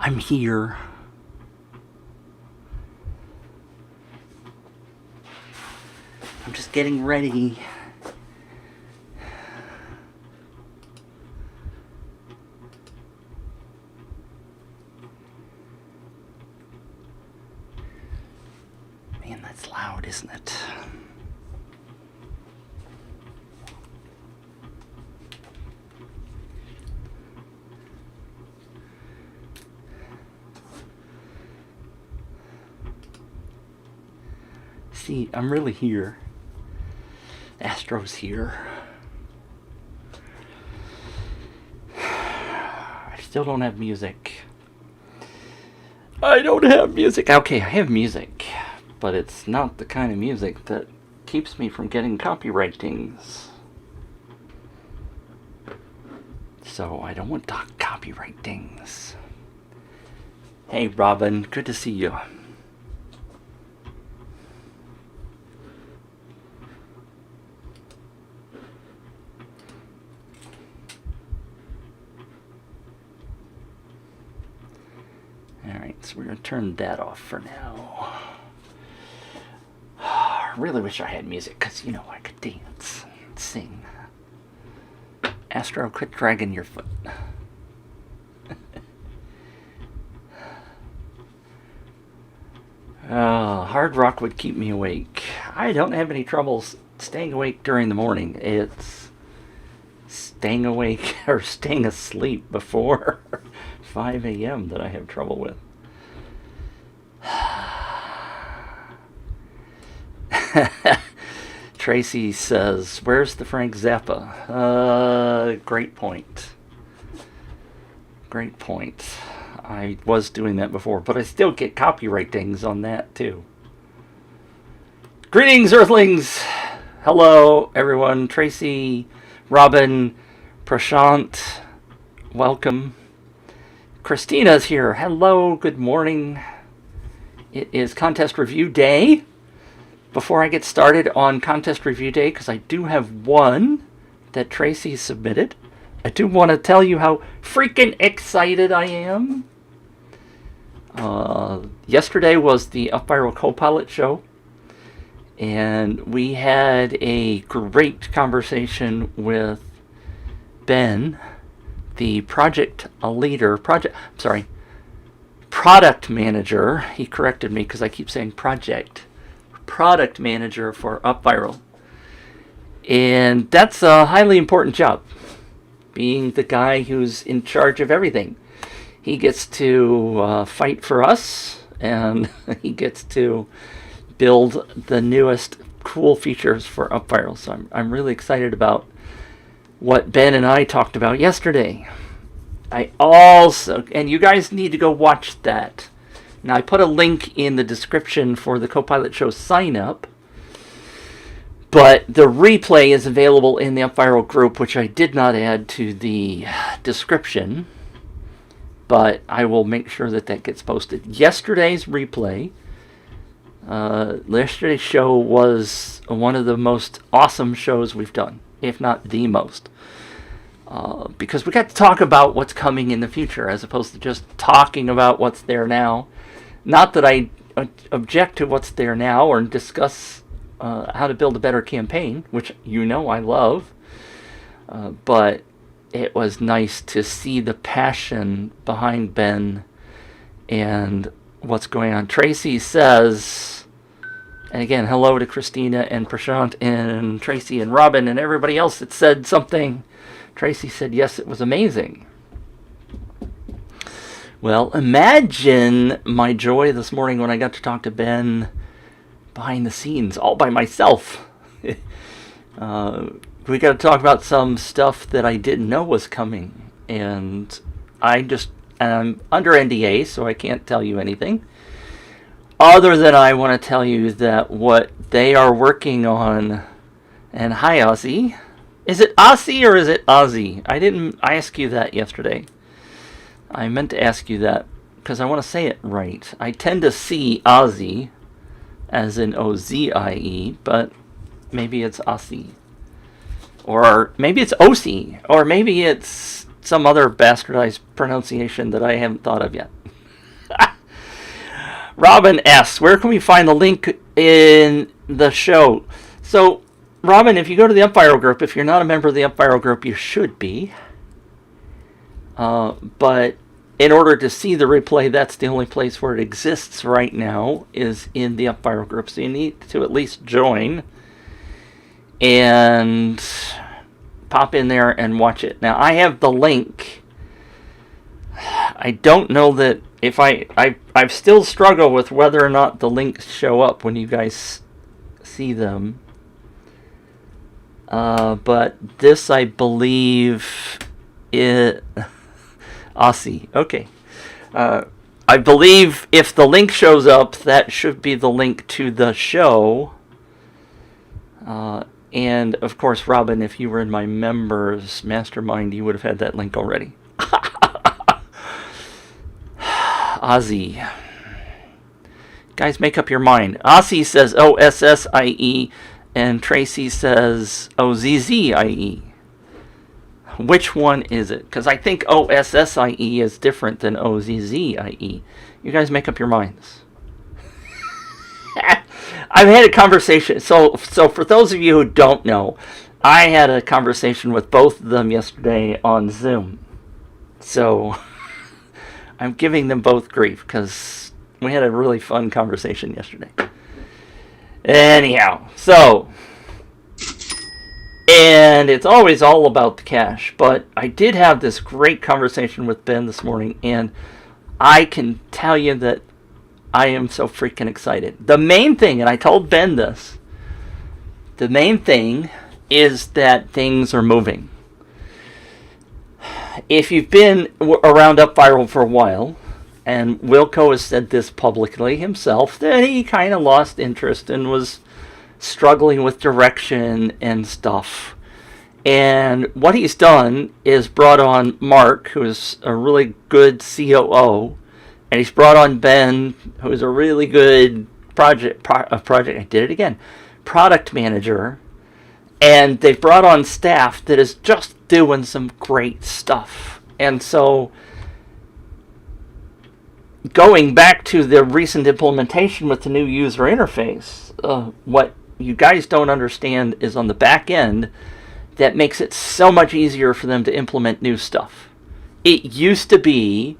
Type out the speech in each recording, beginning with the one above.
I'm here. I'm just getting ready. Man, that's loud, isn't it? See, I'm really here. Astro's here. I still don't have music. I don't have music. Okay, I have music, but it's not the kind of music that keeps me from getting copyright dings. So I don't want copyright dings. Hey, Robin, good to see you. So we're going to turn that off for now. I really wish I had music, because, you know, I could dance and sing. Astro, quit dragging your foot. Hard rock would keep me awake. I don't have any troubles staying awake during the morning. It's staying awake or staying asleep before 5 a.m. that I have trouble with. Tracy says, where's the Frank Zappa? Great point. Great point. I was doing that before, but I still get copyright dings on that too. Greetings, Earthlings! Hello, everyone. Tracy, Robin, Prashant, welcome. Christina's here. Hello, good morning. It is contest review day. Before I get started on contest review day, because I do have one that Tracy submitted, I do want to tell you how freaking excited I am. Yesterday was the UpViral Copilot show, and we had a great conversation with Ben, the product manager. He corrected me because I keep saying product manager for UpViral. And that's a highly important job, being the guy who's in charge of everything. He gets to fight for us, and he gets to build the newest cool features for UpViral. So I'm really excited about what Ben and I talked about yesterday. I also, and you guys need to go watch that. Now, I put a link in the description for the Copilot Show sign up, but the replay is available in the UpViral group, which I did not add to the description, but I will make sure that that gets posted. Yesterday's replay, yesterday's show was one of the most awesome shows we've done, if not the most. Because we got to talk about what's coming in the future, as opposed to just talking about what's there now. Not that I object to what's there now or discuss how to build a better campaign, which you know I love. But it was nice to see the passion behind Ben and what's going on. Tracy says, and again, hello to Christina and Prashant and Tracy and Robin and everybody else that said something. Tracy said, yes, it was amazing. Well, imagine my joy this morning when I got to talk to Ben behind the scenes, all by myself. We got to talk about some stuff that I didn't know was coming. And I'm under NDA, so I can't tell you anything. Other than I want to tell you that what they are working on, and hi, Ozzy. Is it Ozzy or is it Ozzy? I didn't ask you that yesterday. I meant to ask you that because I want to say it right. I tend to see Ozzy as in O-Z-I-E, but maybe it's Ozzy. Or maybe it's Osi. Or maybe it's some other bastardized pronunciation that I haven't thought of yet. Robin asks, where can we find the link in the show? So, Robin, if you go to the UpViral group, if you're not a member of the UpViral group, you should be. But in order to see the replay, that's the only place where it exists right now, is in the UpViral group. So you need to at least join and pop in there and watch it. Now, I have the link. I don't know that if I've still struggled with whether or not the links show up when you guys see them. But this, I believe, Aussie. Okay. I believe if the link shows up, that should be the link to the show. And, of course, Robin, if you were in my members mastermind, you would have had that link already. Ozzy. Guys, make up your mind. Ozzy says O-S-S-I-E, and Tracy says O-Z-Z-I-E. Which one is it? Because I think O-S-S-I-E is different than O-Z-Z-I-E. You guys make up your minds. I've had a conversation. So for those of you who don't know, I had a conversation with both of them yesterday on Zoom. So I'm giving them both grief because we had a really fun conversation yesterday. Anyhow, so, and it's always all about the cash, but I did have this great conversation with Ben this morning, and I can tell you that I am so freaking excited. The main thing, and I told Ben this, the main thing is that things are moving. If you've been around UpViral for a while, and Wilco has said this publicly himself, that he kind of lost interest and was struggling with direction and stuff. And what he's done is brought on Mark, who's a really good COO, and he's brought on Ben, who's a really good product manager, and they've brought on staff that is just doing some great stuff. And so, going back to the recent implementation with the new user interface, what you guys don't understand is on the back end, that makes it so much easier for them to implement new stuff. It used to be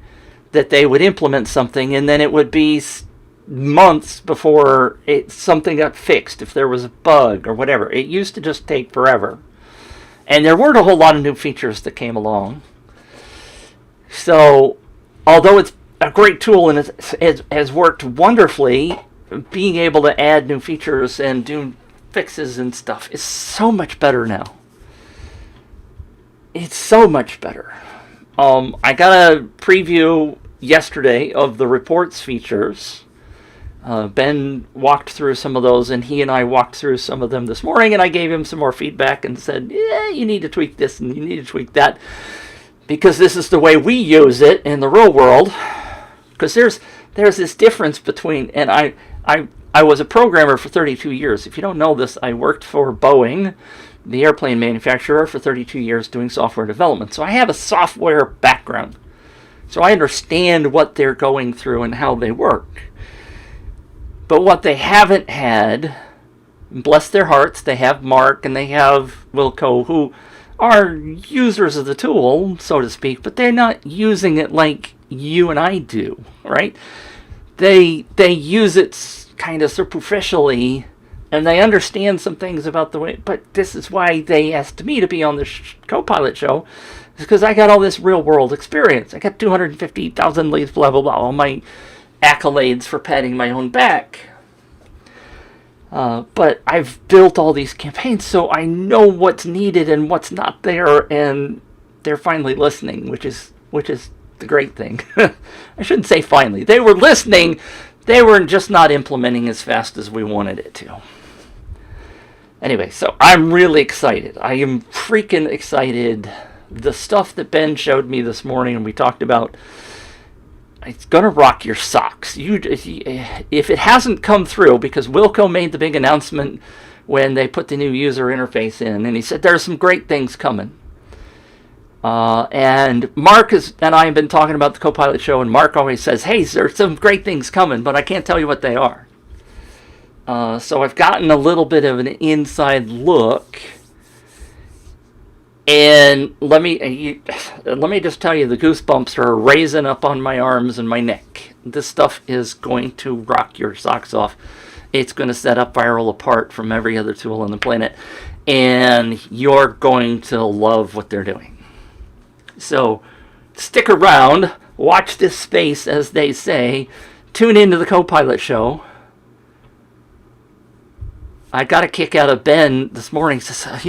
that they would implement something and then it would be months before something got fixed if there was a bug or whatever. It used to just take forever. And there weren't a whole lot of new features that came along. So, although it's a great tool and it has worked wonderfully, being able to add new features and do fixes and stuff is so much better now. It's so much better. I got a preview yesterday of the reports features. Ben walked through some of those, and he and I walked through some of them this morning, and I gave him some more feedback and said, yeah, you need to tweak this and you need to tweak that, because this is the way we use it in the real world. Because there's this difference between, and I was a programmer for 32 years. If you don't know this, I worked for Boeing, the airplane manufacturer, for 32 years doing software development. So I have a software background. So I understand what they're going through and how they work. But what they haven't had, bless their hearts, they have Mark and they have Wilco, who are users of the tool, so to speak, but they're not using it like you and I do, right? They use it kind of superficially, and they understand some things about the way, but this is why they asked me to be on the co-pilot show, because I got all this real-world experience. I got 250,000 leads, blah, blah, blah, all my accolades for patting my own back. But I've built all these campaigns, so I know what's needed and what's not there, and they're finally listening, which is the great thing. I shouldn't say finally. They were listening. They were just not implementing as fast as we wanted it to. Anyway, so I'm really excited. I am freaking excited. The stuff that Ben showed me this morning and we talked about, it's going to rock your socks. If it hasn't come through, because Wilco made the big announcement when they put the new user interface in, and he said there's some great things coming. And Mark and I have been talking about the Copilot show, and Mark always says, hey, there's some great things coming, but I can't tell you what they are. So I've gotten a little bit of an inside look. And let me just tell you, the goosebumps are raising up on my arms and my neck. This stuff is going to rock your socks off. It's going to set UpViral apart from every other tool on the planet. And you're going to love what they're doing. So stick around, watch this space, as they say. Tune into the Copilot show. I got a kick out of Ben this morning. He says,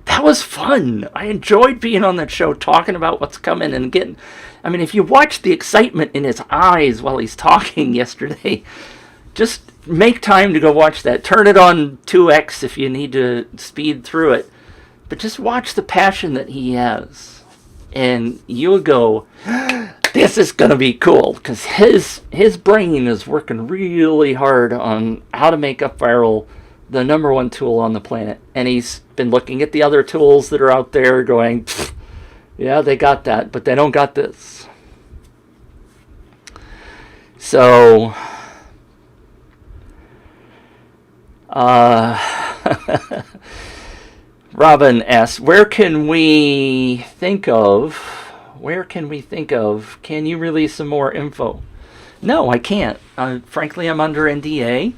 that was fun. I enjoyed being on that show, talking about what's coming and getting... I mean, if you watch the excitement in his eyes while he's talking yesterday, just make time to go watch that. Turn it on 2x if you need to speed through it. But just watch the passion that he has. And you'll go, this is going to be cool. Because his brain is working really hard on how to make UpViral the number one tool on the planet. And he's been looking at the other tools that are out there going, yeah, they got that, but they don't got this. So, Robin asks, where can we think of, can you release some more info? No, I can't. Frankly, I'm under NDA.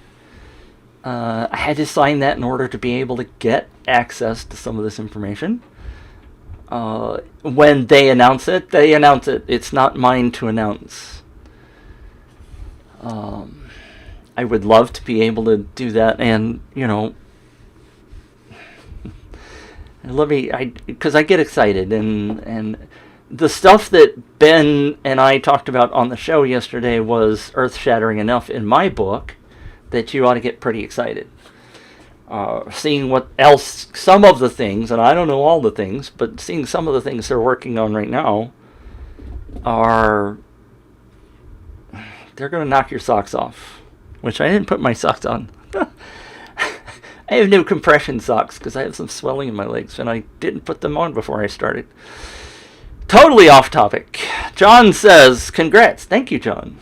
I had to sign that in order to be able to get access to some of this information. When they announce it, It's not mine to announce. I would love to be able to do that, and, because I get excited, and the stuff that Ben and I talked about on the show yesterday was earth-shattering enough in my book that you ought to get pretty excited. Seeing what else, some of the things, and I don't know all the things, but seeing some of the things they're working on right now they're going to knock your socks off. Which I didn't put my socks on. I have new compression socks because I have some swelling in my legs, and I didn't put them on before I started. Totally off topic. John says, congrats. Thank you, John.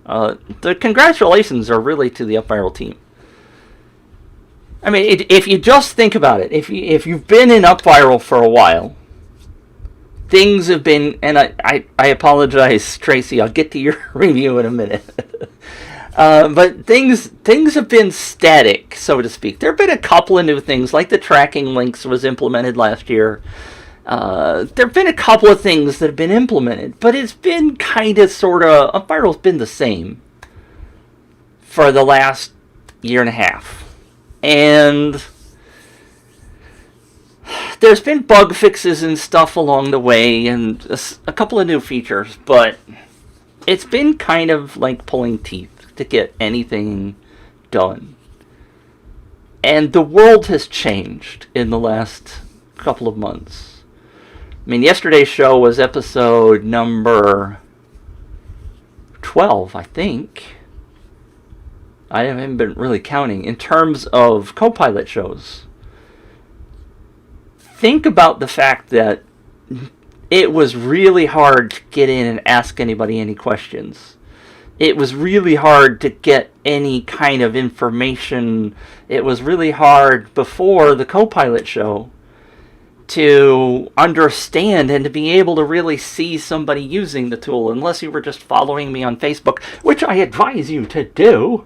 The congratulations are really to the UpViral team. I mean, if you just think about it, if you've been in UpViral for a while, things have been, and I apologize, Tracy, I'll get to your review in a minute. But things have been static, so to speak. There have been a couple of new things, like the tracking links was implemented last year. There have been a couple of things that have been implemented, but it's been kind of sort of, UpViral's been the same for the last year and a half. And there's been bug fixes and stuff along the way, and a couple of new features, but it's been kind of like pulling teeth to get anything done. And the world has changed in the last couple of months. I mean, yesterday's show was episode number 12, I think. I haven't been really counting. In terms of Copilot shows, think about the fact that it was really hard to get in and ask anybody any questions. It was really hard to get any kind of information. It was really hard before the Copilot show to understand and to be able to really see somebody using the tool, unless you were just following me on Facebook, which I advise you to do.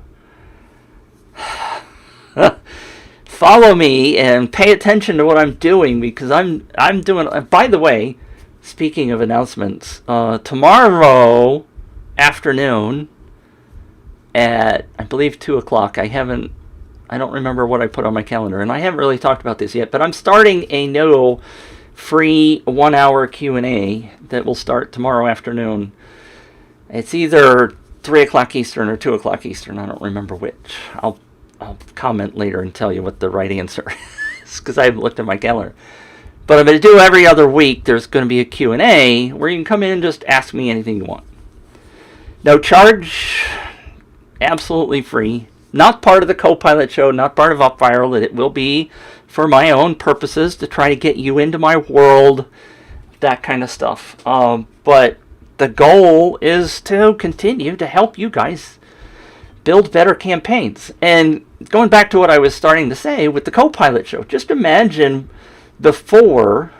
Follow me and pay attention to what I'm doing, because I'm doing. By the way, speaking of announcements, tomorrow afternoon at, I believe, 2 o'clock. I don't remember what I put on my calendar, and I haven't really talked about this yet, but I'm starting a new free 1-hour Q&A that will start tomorrow afternoon. It's either 3 o'clock Eastern or 2 o'clock Eastern. I don't remember which. I'll comment later and tell you what the right answer is, because I haven't looked at my calendar. But I'm going to do every other week. There's going to be a Q&A where you can come in and just ask me anything you want. No charge, absolutely free. Not part of the Copilot show, not part of UpViral. It will be for my own purposes to try to get you into my world that kind of stuff. But the goal is to continue to help you guys build better campaigns. And going back to what I was starting to say with the Copilot show, just imagine before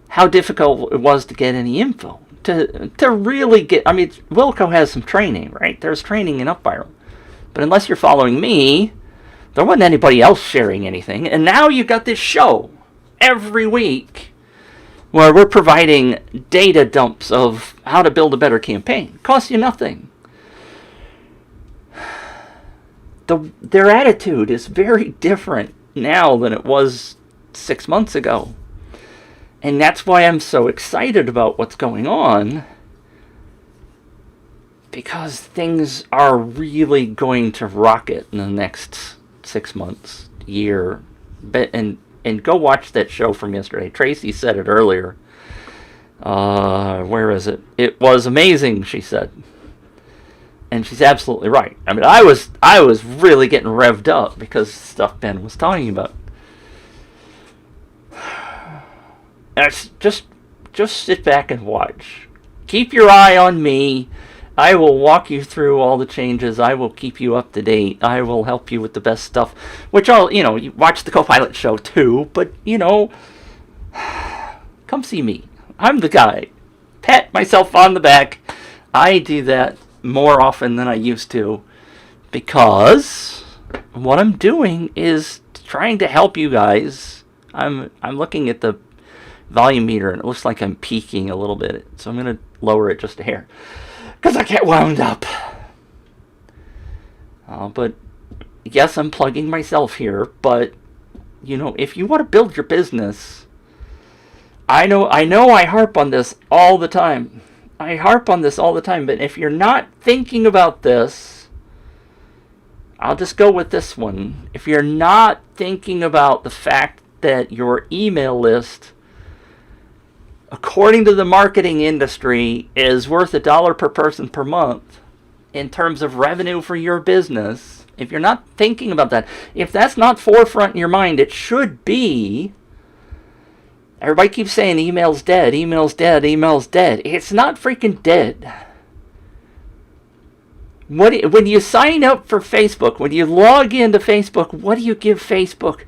how difficult it was to get any info. To really get, I mean, Wilco has some training, right? There's training in UpViral. But unless you're following me, there wasn't anybody else sharing anything. And now you got this show every week where we're providing data dumps of how to build a better campaign. It costs you nothing. Their attitude is very different now than it was 6 months ago. And that's why I'm so excited about what's going on. Because things are really going to rocket in the next 6 months, year. And go watch that show from yesterday. Tracy said it earlier. Where is it? It was amazing, she said. And she's absolutely right. I mean, I was really getting revved up because stuff Ben was talking about. Just sit back and watch. Keep your eye on me. I will walk you through all the changes. I will keep you up to date. I will help you with the best stuff. Which you watch the Copilot show too. But, come see me. I'm the guy. Pat myself on the back. I do that more often than I used to. Because what I'm doing is trying to help you guys. I'm looking at the volume meter and it looks like I'm peaking a little bit. So I'm going to lower it just a hair. Because I get wound up. But yes, I'm plugging myself here. But, if you want to build your business, I know I harp on this all the time. But if you're not thinking about this, I'll just go with this one. If you're not thinking about the fact that your email list, according to the marketing industry, is worth $1 per person per month in terms of revenue for your business, if you're not thinking about that, if that's not forefront in your mind, it should be. Everybody keeps saying email's dead, email's dead, email's dead. It's not freaking dead. When you sign up for Facebook, when you log into Facebook, what do you give Facebook?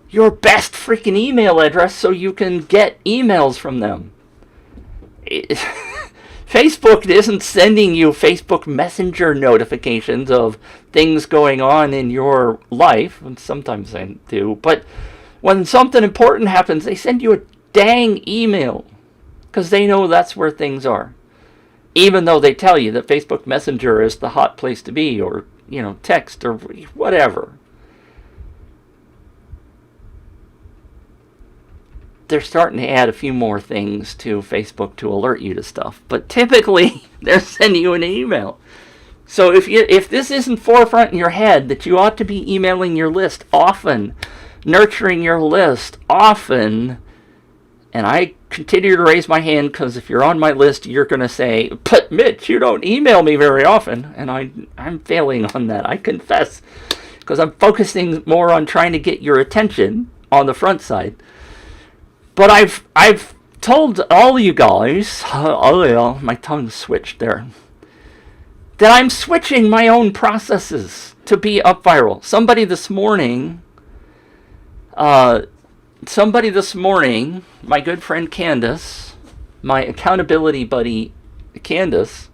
Your best freaking email address so you can get emails from them. Facebook isn't sending you Facebook Messenger notifications of things going on in your life, and sometimes they do, but when something important happens, they send you a dang email because they know that's where things are. Even though they tell you that Facebook Messenger is the hot place to be, or, text or whatever. They're starting to add a few more things to Facebook to alert you to stuff. But typically, they're sending you an email. So if this isn't forefront in your head that you ought to be emailing your list often, nurturing your list often, and I continue to raise my hand because if you're on my list, you're going to say, but Mitch, you don't email me very often. And I'm failing on that, I confess, because I'm focusing more on trying to get your attention on the front side. But I've told all you guys, my tongue switched there, that I'm switching my own processes to be UpViral. Somebody this morning, my good friend Candace, my accountability buddy Candace,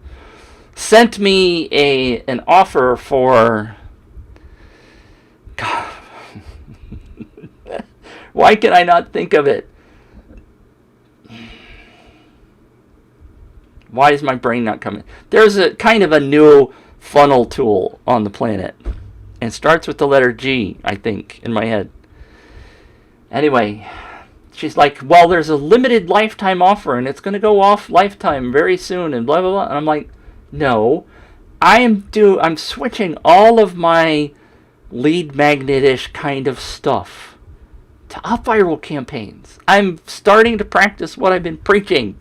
sent me an offer for, God, why can I not think of it? Why is my brain not coming? There's a kind of a new funnel tool on the planet. And it starts with the letter G, I think, in my head. Anyway, she's like, well, there's a limited lifetime offer, and it's going to go off lifetime very soon, and blah, blah, blah. And I'm like, no. I'm switching all of my lead magnet-ish kind of stuff to UpViral campaigns. I'm starting to practice what I've been preaching.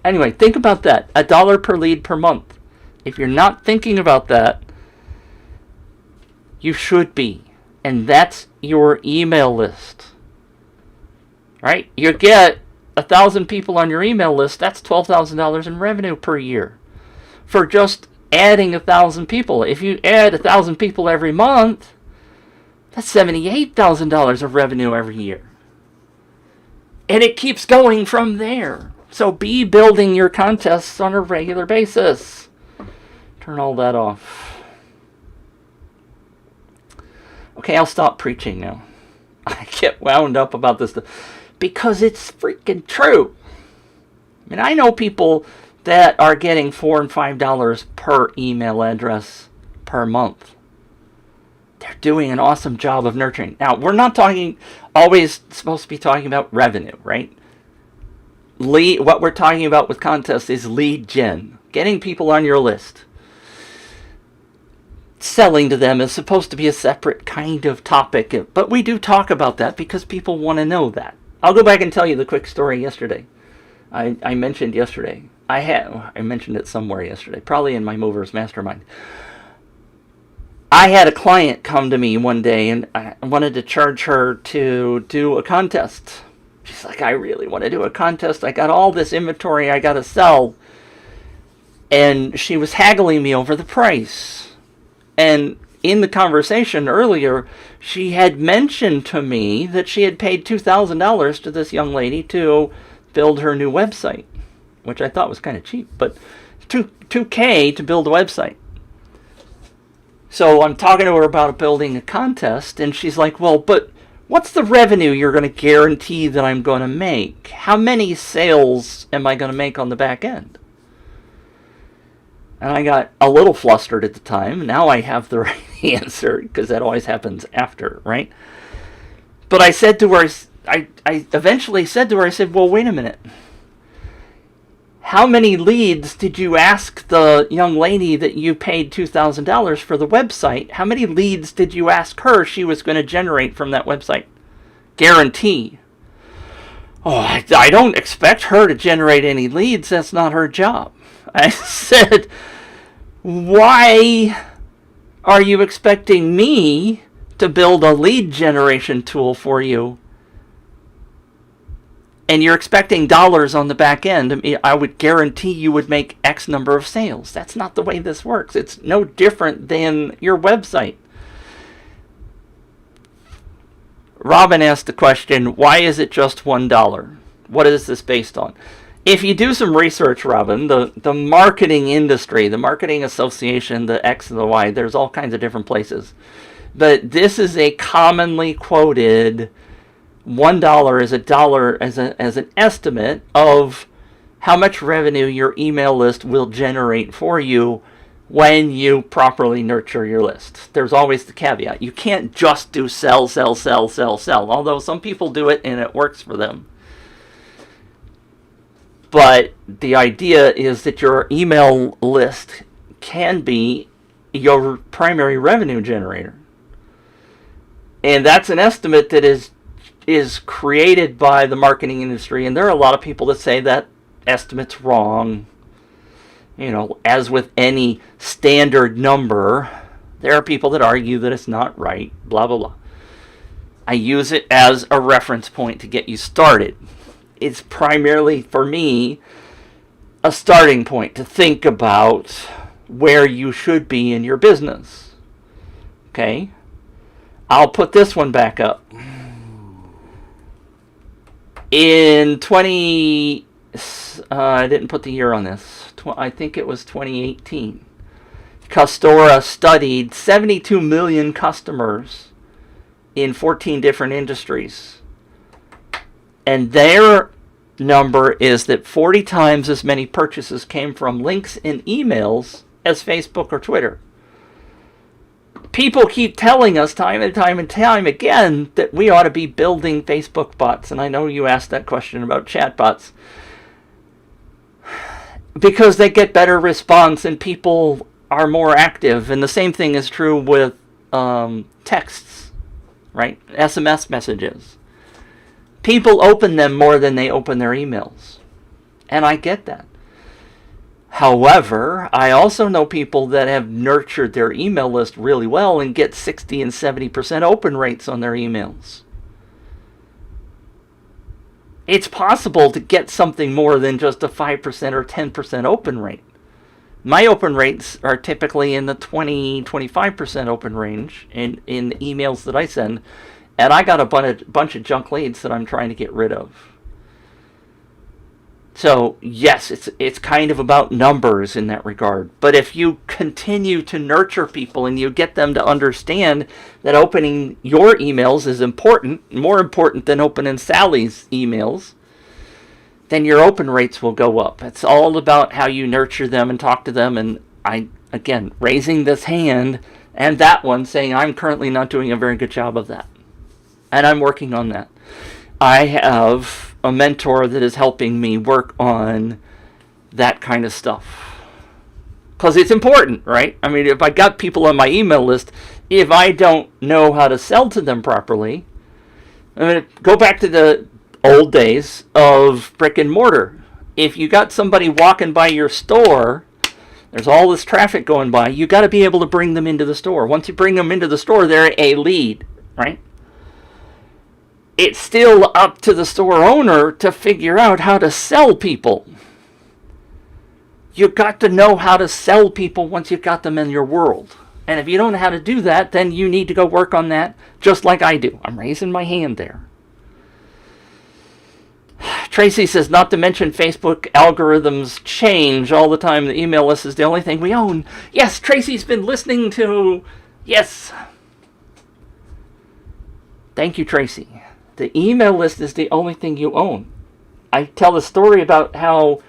Anyway, think about that. $1 per lead per month. If you're not thinking about that, you should be. And that's your email list. right? You get 1,000 people on your email list, that's $12,000 in revenue per year for just adding 1,000 people. If you add 1,000 people every month, that's $78,000 of revenue every year. And it keeps going from there. So be building your contests on a regular basis. Turn all that off. Okay, I'll stop preaching now. I get wound up about this stuff because it's freaking true. I mean, I know people that are getting $4 and $5 per email address per month. They're doing an awesome job of nurturing. Now, we're not always supposed to be talking about revenue, right? What we're talking about with contests is lead gen, getting people on your list. Selling to them is supposed to be a separate kind of topic, but we do talk about that because people want to know that. I'll go back and tell you the quick story yesterday. I mentioned yesterday. I mentioned it somewhere yesterday, probably in my Movers Mastermind. I had a client come to me one day and I wanted to charge her to do a contest. She's like, I really want to do a contest. I got all this inventory I got to sell. And she was haggling me over the price. And in the conversation earlier, she had mentioned to me that she had paid $2,000 to this young lady to build her new website, which I thought was kind of cheap, but $2K to build a website. So I'm talking to her about building a contest, and she's like, well, but what's the revenue you're going to guarantee that I'm going to make? How many sales am I going to make on the back end? And I got a little flustered at the time. Now I have the right answer, because that always happens after, right? But I said to her, I eventually said to her, I said, well, wait a minute. How many leads did you ask the young lady that you paid $2,000 for the website? How many leads did you ask her she was going to generate from that website? Guarantee. Oh, I don't expect her to generate any leads. That's not her job. I said, why are you expecting me to build a lead generation tool for you? And you're expecting dollars on the back end. I would guarantee you would make X number of sales. That's not the way this works. It's no different than your website. Robin asked the question, why is it just $1? What is this based on? If you do some research, Robin, the marketing industry, the marketing association, the X and the Y, there's all kinds of different places. But this is a commonly quoted $1 is $1 as an estimate of how much revenue your email list will generate for you when you properly nurture your list. There's always the caveat. You can't just do sell, sell, sell, sell, sell, although some people do it and it works for them. But the idea is that your email list can be your primary revenue generator. And that's an estimate that is created by the marketing industry, and there are a lot of people that say that estimate's wrong. You know, as with any standard number, there are people that argue that it's not right, blah, blah, blah. I use it as a reference point to get you started. It's primarily, for me, a starting point to think about where you should be in your business. Okay? I'll put this one back up. In I didn't put the year on this. I think it was 2018. Custora studied 72 million customers in 14 different industries. And their number is that 40 times as many purchases came from links in emails as Facebook or Twitter. People keep telling us time and time and time again that we ought to be building Facebook bots. And I know you asked that question about chat bots. Because they get better response and people are more active. And the same thing is true with texts, right? SMS messages. People open them more than they open their emails. And I get that. However, I also know people that have nurtured their email list really well and get 60 and 70% open rates on their emails. it's possible to get something more than just a 5% or 10% open rate. My open rates are typically in the 20-25% open range in the emails that I send, and I got a bunch of junk leads that I'm trying to get rid of. So yes, it's kind of about numbers in that regard. But if you continue to nurture people and you get them to understand that opening your emails is important, more important than opening Sally's emails, then your open rates will go up. It's all about how you nurture them and talk to them. And I, again, raising this hand and that one saying I'm currently not doing a very good job of that. And I'm working on that. I have a mentor that is helping me work on that kind of stuff. Because it's important, right? I mean, if I got people on my email list, if I don't know how to sell to them properly, I mean, go back to the old days of brick and mortar. If you got somebody walking by your store, there's all this traffic going by, you got to be able to bring them into the store. Once you bring them into the store, they're a lead, right? It's still up to the store owner to figure out how to sell people. You've got to know how to sell people once you've got them in your world. And if you don't know how to do that, then you need to go work on that just like I do. I'm raising my hand there. Tracy says, not to mention Facebook algorithms change all the time. The email list is the only thing we own. Yes, Tracy's been listening to... Yes. Thank you, Tracy. The email list is the only thing you own. I tell a story about how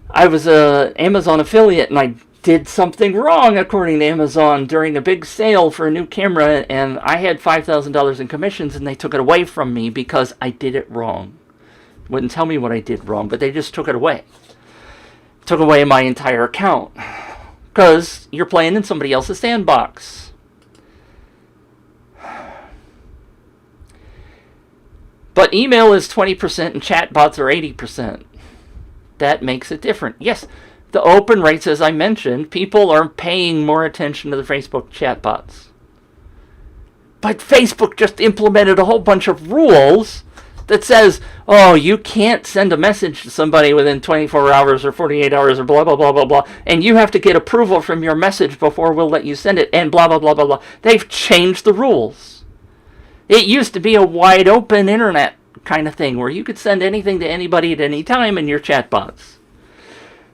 I was an Amazon affiliate and I did something wrong according to Amazon during a big sale for a new camera, and I had $5,000 in commissions and they took it away from me because I did it wrong. Wouldn't tell me what I did wrong, but they just took it away. Took away my entire account. Because you're playing in somebody else's sandbox. But email is 20% and chatbots are 80%. That makes it different. Yes, the open rates, as I mentioned, people are paying more attention to the Facebook chatbots. But Facebook just implemented a whole bunch of rules that says, oh, you can't send a message to somebody within 24 hours or 48 hours or blah, blah, blah, blah, blah. And you have to get approval from your message before we'll let you send it and blah, blah, blah, blah, blah. They've changed the rules. It used to be a wide open internet kind of thing where you could send anything to anybody at any time in your chatbots.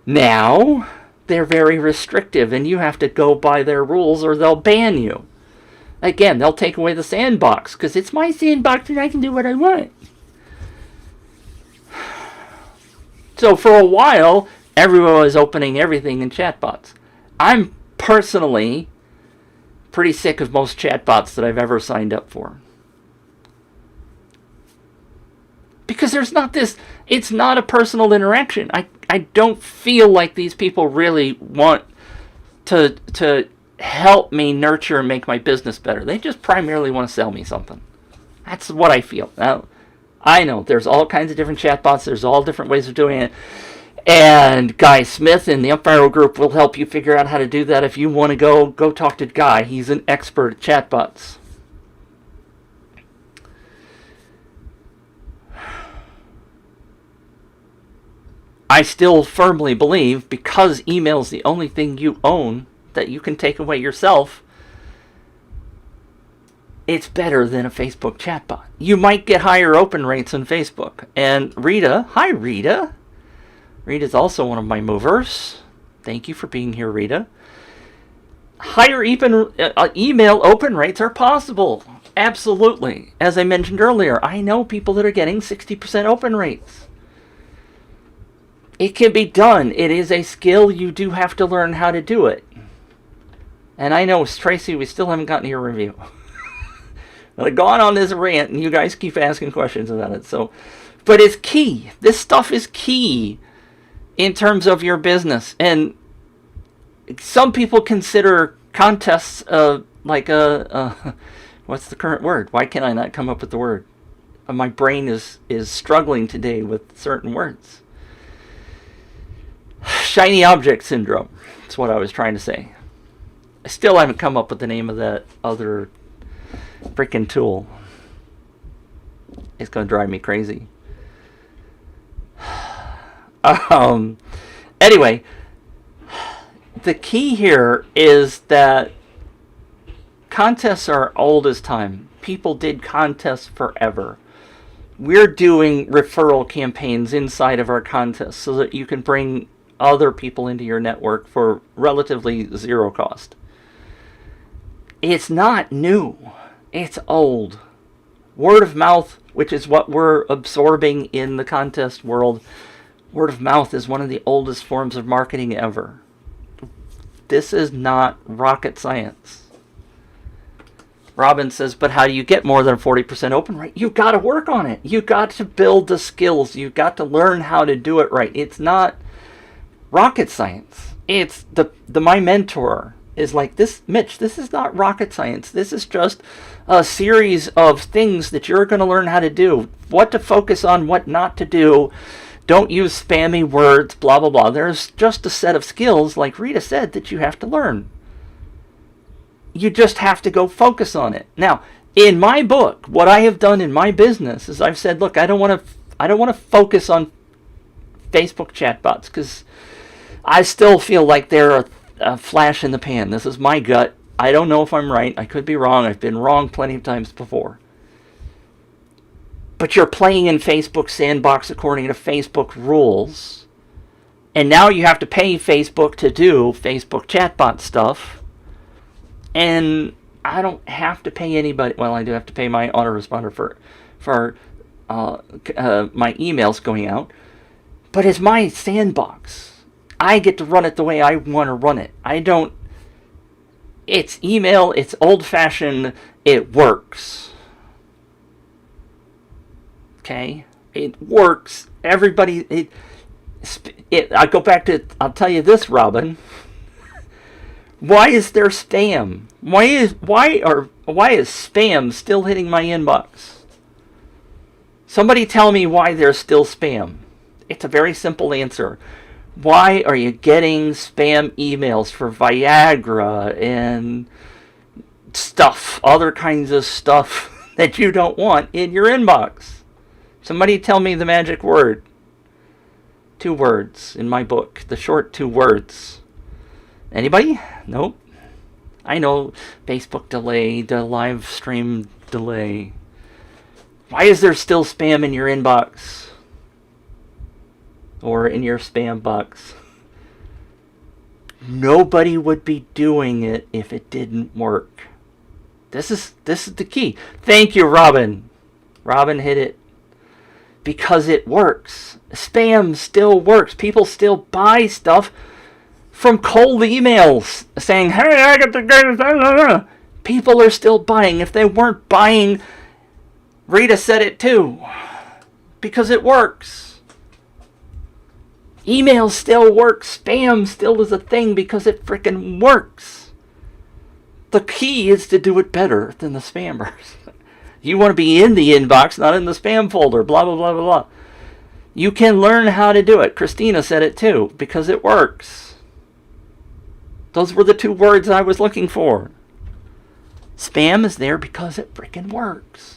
Now, they're very restrictive and you have to go by their rules or they'll ban you. Again, they'll take away the sandbox because it's my sandbox and I can do what I want. So for a while, everyone was opening everything in chatbots. I'm personally pretty sick of most chatbots that I've ever signed up for. Because there's not this, it's not a personal interaction. I don't feel like these people really want to help me nurture and make my business better. They just primarily want to sell me something. That's what I feel. Now, I know there's all kinds of different chatbots. There's all different ways of doing it. And Guy Smith in the Untitled group will help you figure out how to do that. If you want to go talk to Guy. He's an expert at chatbots. I still firmly believe, because email is the only thing you own that you can take away yourself, it's better than a Facebook chatbot. You might get higher open rates on Facebook. And Rita, hi Rita. Rita's also one of my movers. Thank you for being here, Rita. Higher email open rates are possible. Absolutely. As I mentioned earlier, I know people that are getting 60% open rates. It can be done. It is a skill. You do have to learn how to do it. And I know, Tracy, we still haven't gotten your review. I've gone on this rant, and you guys keep asking questions about it. So, but it's key. This stuff is key in terms of your business. And some people consider contests like what's the current word? Why can I not come up with the word? My brain is struggling today with certain words. Shiny object syndrome. That's what I was trying to say. I still haven't come up with the name of that other freaking tool. It's going to drive me crazy. Um, anyway, the key here is that contests are old as time. People did contests forever. We're doing referral campaigns inside of our contests so that you can bring other people into your network for relatively zero cost. It's not new. It's old. Word of mouth, which is what we're absorbing in the contest world, word of mouth is one of the oldest forms of marketing ever. This is not rocket science. Robin says, but how do you get more than 40% open rate? You've got to work on it. You've got to build the skills. You've got to learn how to do it right. It's not rocket science. It's my mentor is like, this, Mitch, this is not rocket science. This is just a series of things that you're going to learn how to do. What to focus on, what not to do. Don't use spammy words, blah, blah, blah. There's just a set of skills, like Rita said, that you have to learn. You just have to go focus on it. Now, in my book, what I have done in my business is I've said, look, I don't want to focus on Facebook chatbots because I still feel like they're a flash in the pan. This is my gut. I don't know if I'm right. I could be wrong. I've been wrong plenty of times before. But you're playing in Facebook's sandbox according to Facebook rules. And now you have to pay Facebook to do Facebook chatbot stuff. And I don't have to pay anybody. Well, I do have to pay my autoresponder for my emails going out. But it's my sandbox. I get to run it the way I want to run it. I don't. It's email. It's old-fashioned. It works. Okay? It works. Everybody. I go back to. I'll tell you this, Robin. Why is there spam? Why is spam still hitting my inbox? Somebody tell me why there's still spam. It's a very simple answer. Why are you getting spam emails for Viagra and stuff, other kinds of stuff that you don't want in your inbox? Somebody tell me the magic word. 2 words in my book, the short 2 words. Anybody? Nope. I know. Facebook delay, the live stream delay. Why is there still spam in your inbox? Or in your spam box? Nobody would be doing it if it didn't work. This is the key. Thank you, Robin. Robin hit it. Because it works. Spam still works. People still buy stuff from cold emails saying, hey, I got the greatest. People are still buying. If they weren't buying, Rita said it too. Because it works. Email still works. Spam still is a thing because it frickin' works. The key is to do it better than the spammers. You want to be in the inbox, not in the spam folder, blah, blah, blah, blah, blah. You can learn how to do it. Christina said it too, because it works. Those were the 2 words I was looking for. Spam is there because it frickin' works.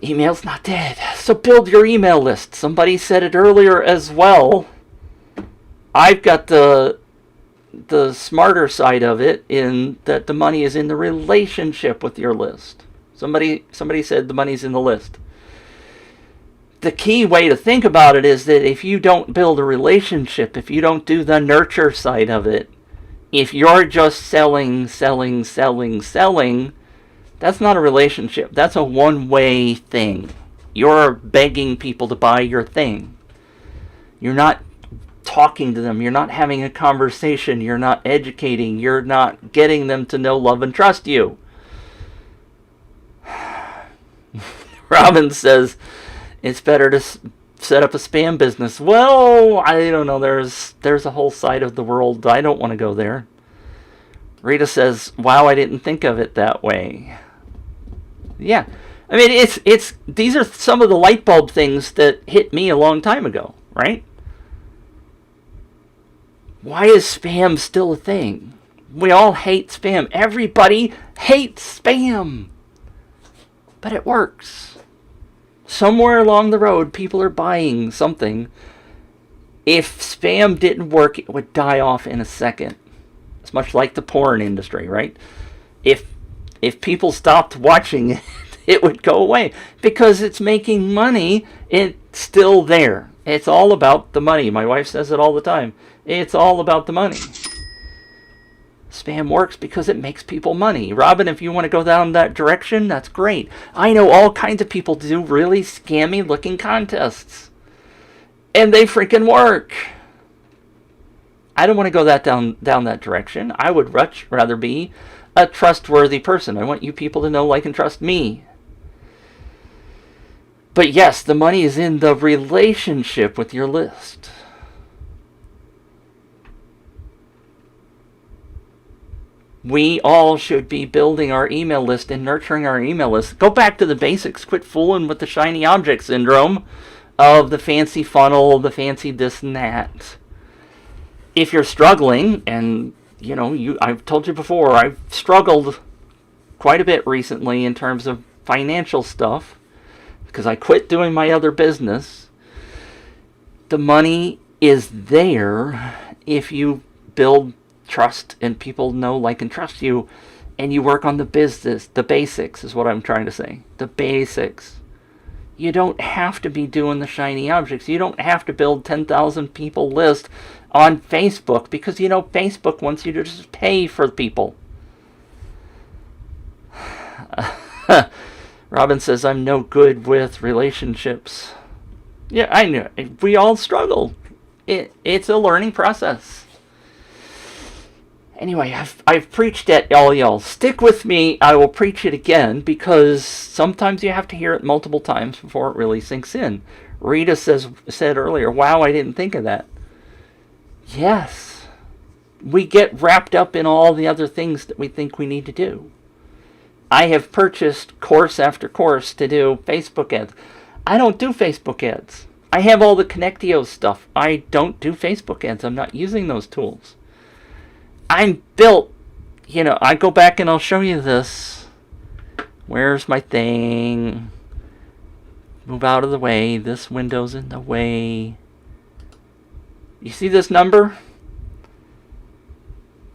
Email's not dead. So build your email list. Somebody said it earlier as well. I've got the smarter side of it in that the money is in the relationship with your list. Somebody said the money's in the list. The key way to think about it is that if you don't build a relationship, if you don't do the nurture side of it, if you're just selling, that's not a relationship. That's a one-way thing. You're begging people to buy your thing. You're not talking to them. You're not having a conversation. You're not educating. You're not getting them to know, love, and trust you. Robin says, it's better to set up a spam business. Well, I don't know. There's a whole side of the world. I don't want to go there. Rita says, wow, I didn't think of it that way. Yeah. I mean, it's these are some of the light bulb things that hit me a long time ago, right? Why is spam still a thing? We all hate spam. Everybody hates spam. But it works. somewhere along the road, people are buying something. If spam didn't work, it would die off in a second. It's much like the porn industry, right? If people stopped watching it, it would go away because it's making money. It's still there. It's all about the money. My wife says it all the time. It's all about the money. Spam works because it makes people money. Robin, if you want to go down that direction, that's great. I know all kinds of people do really scammy looking contests. And they freaking work. I don't want to go down that direction. I would much rather be a trustworthy person. I want you people to know, like, and trust me. But yes, the money is in the relationship with your list. We all should be building our email list and nurturing our email list. Go back to the basics. Quit fooling with the shiny object syndrome of the fancy funnel, the fancy this and that. If you're struggling, and I've told you before, I've struggled quite a bit recently in terms of financial stuff because I quit doing my other business. The money is there if you build trust and people know, like, and trust you, and you work on the business. The basics is what I'm trying to say. The basics. You don't have to be doing the shiny objects. You don't have to build 10,000 people list on Facebook because, Facebook wants you to just pay for people. Robin says, I'm no good with relationships. Yeah, I know. We all struggle. It's a learning process. Anyway, I've preached at all y'all. Stick with me. I will preach it again because sometimes you have to hear it multiple times before it really sinks in. Rita said earlier, wow, I didn't think of that. Yes. We get wrapped up in all the other things that we think we need to do. I have purchased course after course to do Facebook ads. I don't do Facebook ads. I have all the Connectio stuff. I don't do Facebook ads. I'm not using those tools. I'm built, I go back and I'll show you this. Where's my thing? Move out of the way. This window's in the way. You see this number?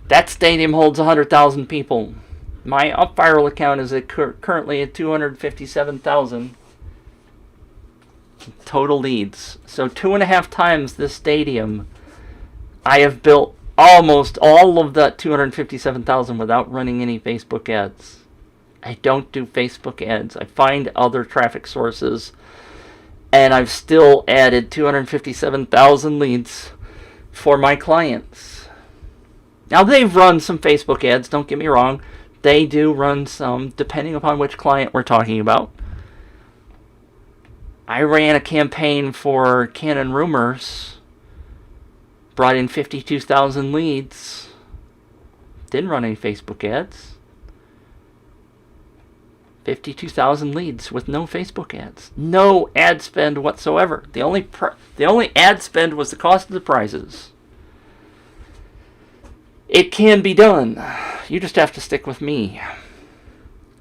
That stadium holds 100,000 people. My UpViral account is currently at 257,000 total leads. So 2.5 times this stadium, I have built almost all of that 257,000 without running any Facebook ads. I don't do Facebook ads. I find other traffic sources, and I've still added 257,000 leads for my clients. Now, they've run some Facebook ads, don't get me wrong. They do run some, depending upon which client we're talking about. I ran a campaign for Canon Rumors. Brought in 52,000 leads. Didn't run any Facebook ads. 52,000 leads with no Facebook ads. No ad spend whatsoever. The only ad spend was the cost of the prizes. It can be done. You just have to stick with me.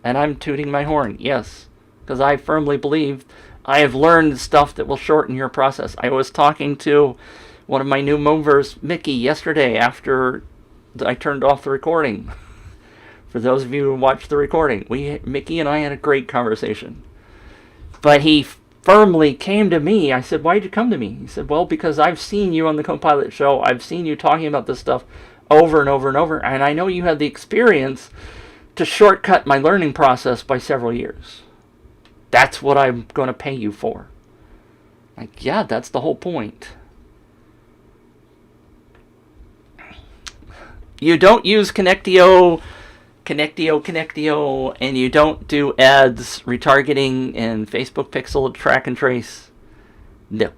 And I'm tooting my horn, yes. Because I firmly believe I have learned stuff that will shorten your process. I was talking to one of my new movers, Mickey, yesterday after I turned off the recording. For those of you who watched the recording, Mickey and I had a great conversation. But he firmly came to me. I said, why'd you come to me? He said, well, because I've seen you on the Copilot show. I've seen you talking about this stuff over and over and over. And I know you have the experience to shortcut my learning process by several years. That's what I'm going to pay you for. Like, yeah, that's the whole point. You don't use Connectio, and you don't do ads, retargeting, and Facebook Pixel track and trace. No.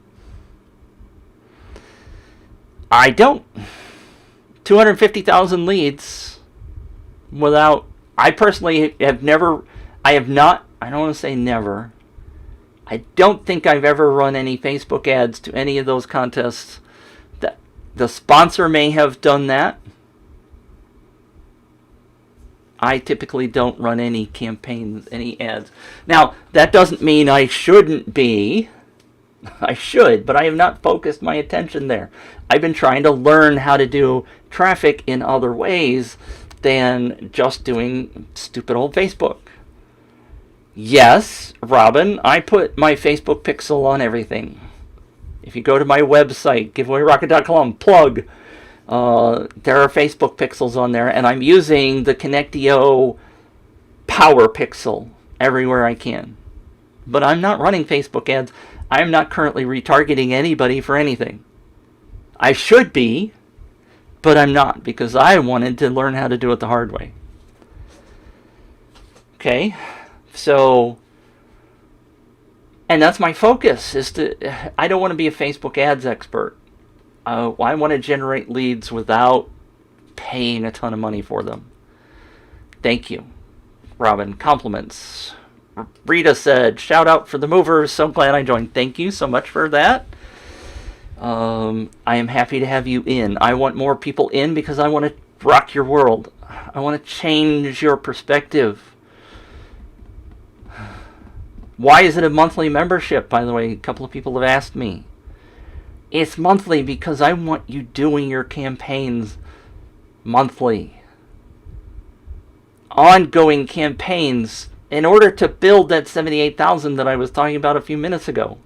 I don't. 250,000 leads without... I personally have never... I have not... I don't want to say never. I don't think I've ever run any Facebook ads to any of those contests. The sponsor may have done that. I typically don't run any campaigns, any ads. Now, that doesn't mean I shouldn't be. I should, but I have not focused my attention there. I've been trying to learn how to do traffic in other ways than just doing stupid old Facebook. Yes, Robin, I put my Facebook pixel on everything. If you go to my website, giveawayrocket.com, plug, there are Facebook pixels on there, and I'm using the Connectio Power Pixel everywhere I can. But I'm not running Facebook ads. I'm not currently retargeting anybody for anything. I should be, but I'm not, because I wanted to learn how to do it the hard way. Okay, so... and that's my focus, I don't want to be a Facebook ads expert. I want to generate leads without paying a ton of money for them. Thank you, Robin. Compliments. Rita said, shout out for the movers. So glad I joined. Thank you so much for that. I am happy to have you in. I want more people in because I want to rock your world. I want to change your perspective. Why is it a monthly membership, by the way? A couple of people have asked me. It's monthly because I want you doing your campaigns monthly. Ongoing campaigns in order to build that 78,000 that I was talking about a few minutes ago.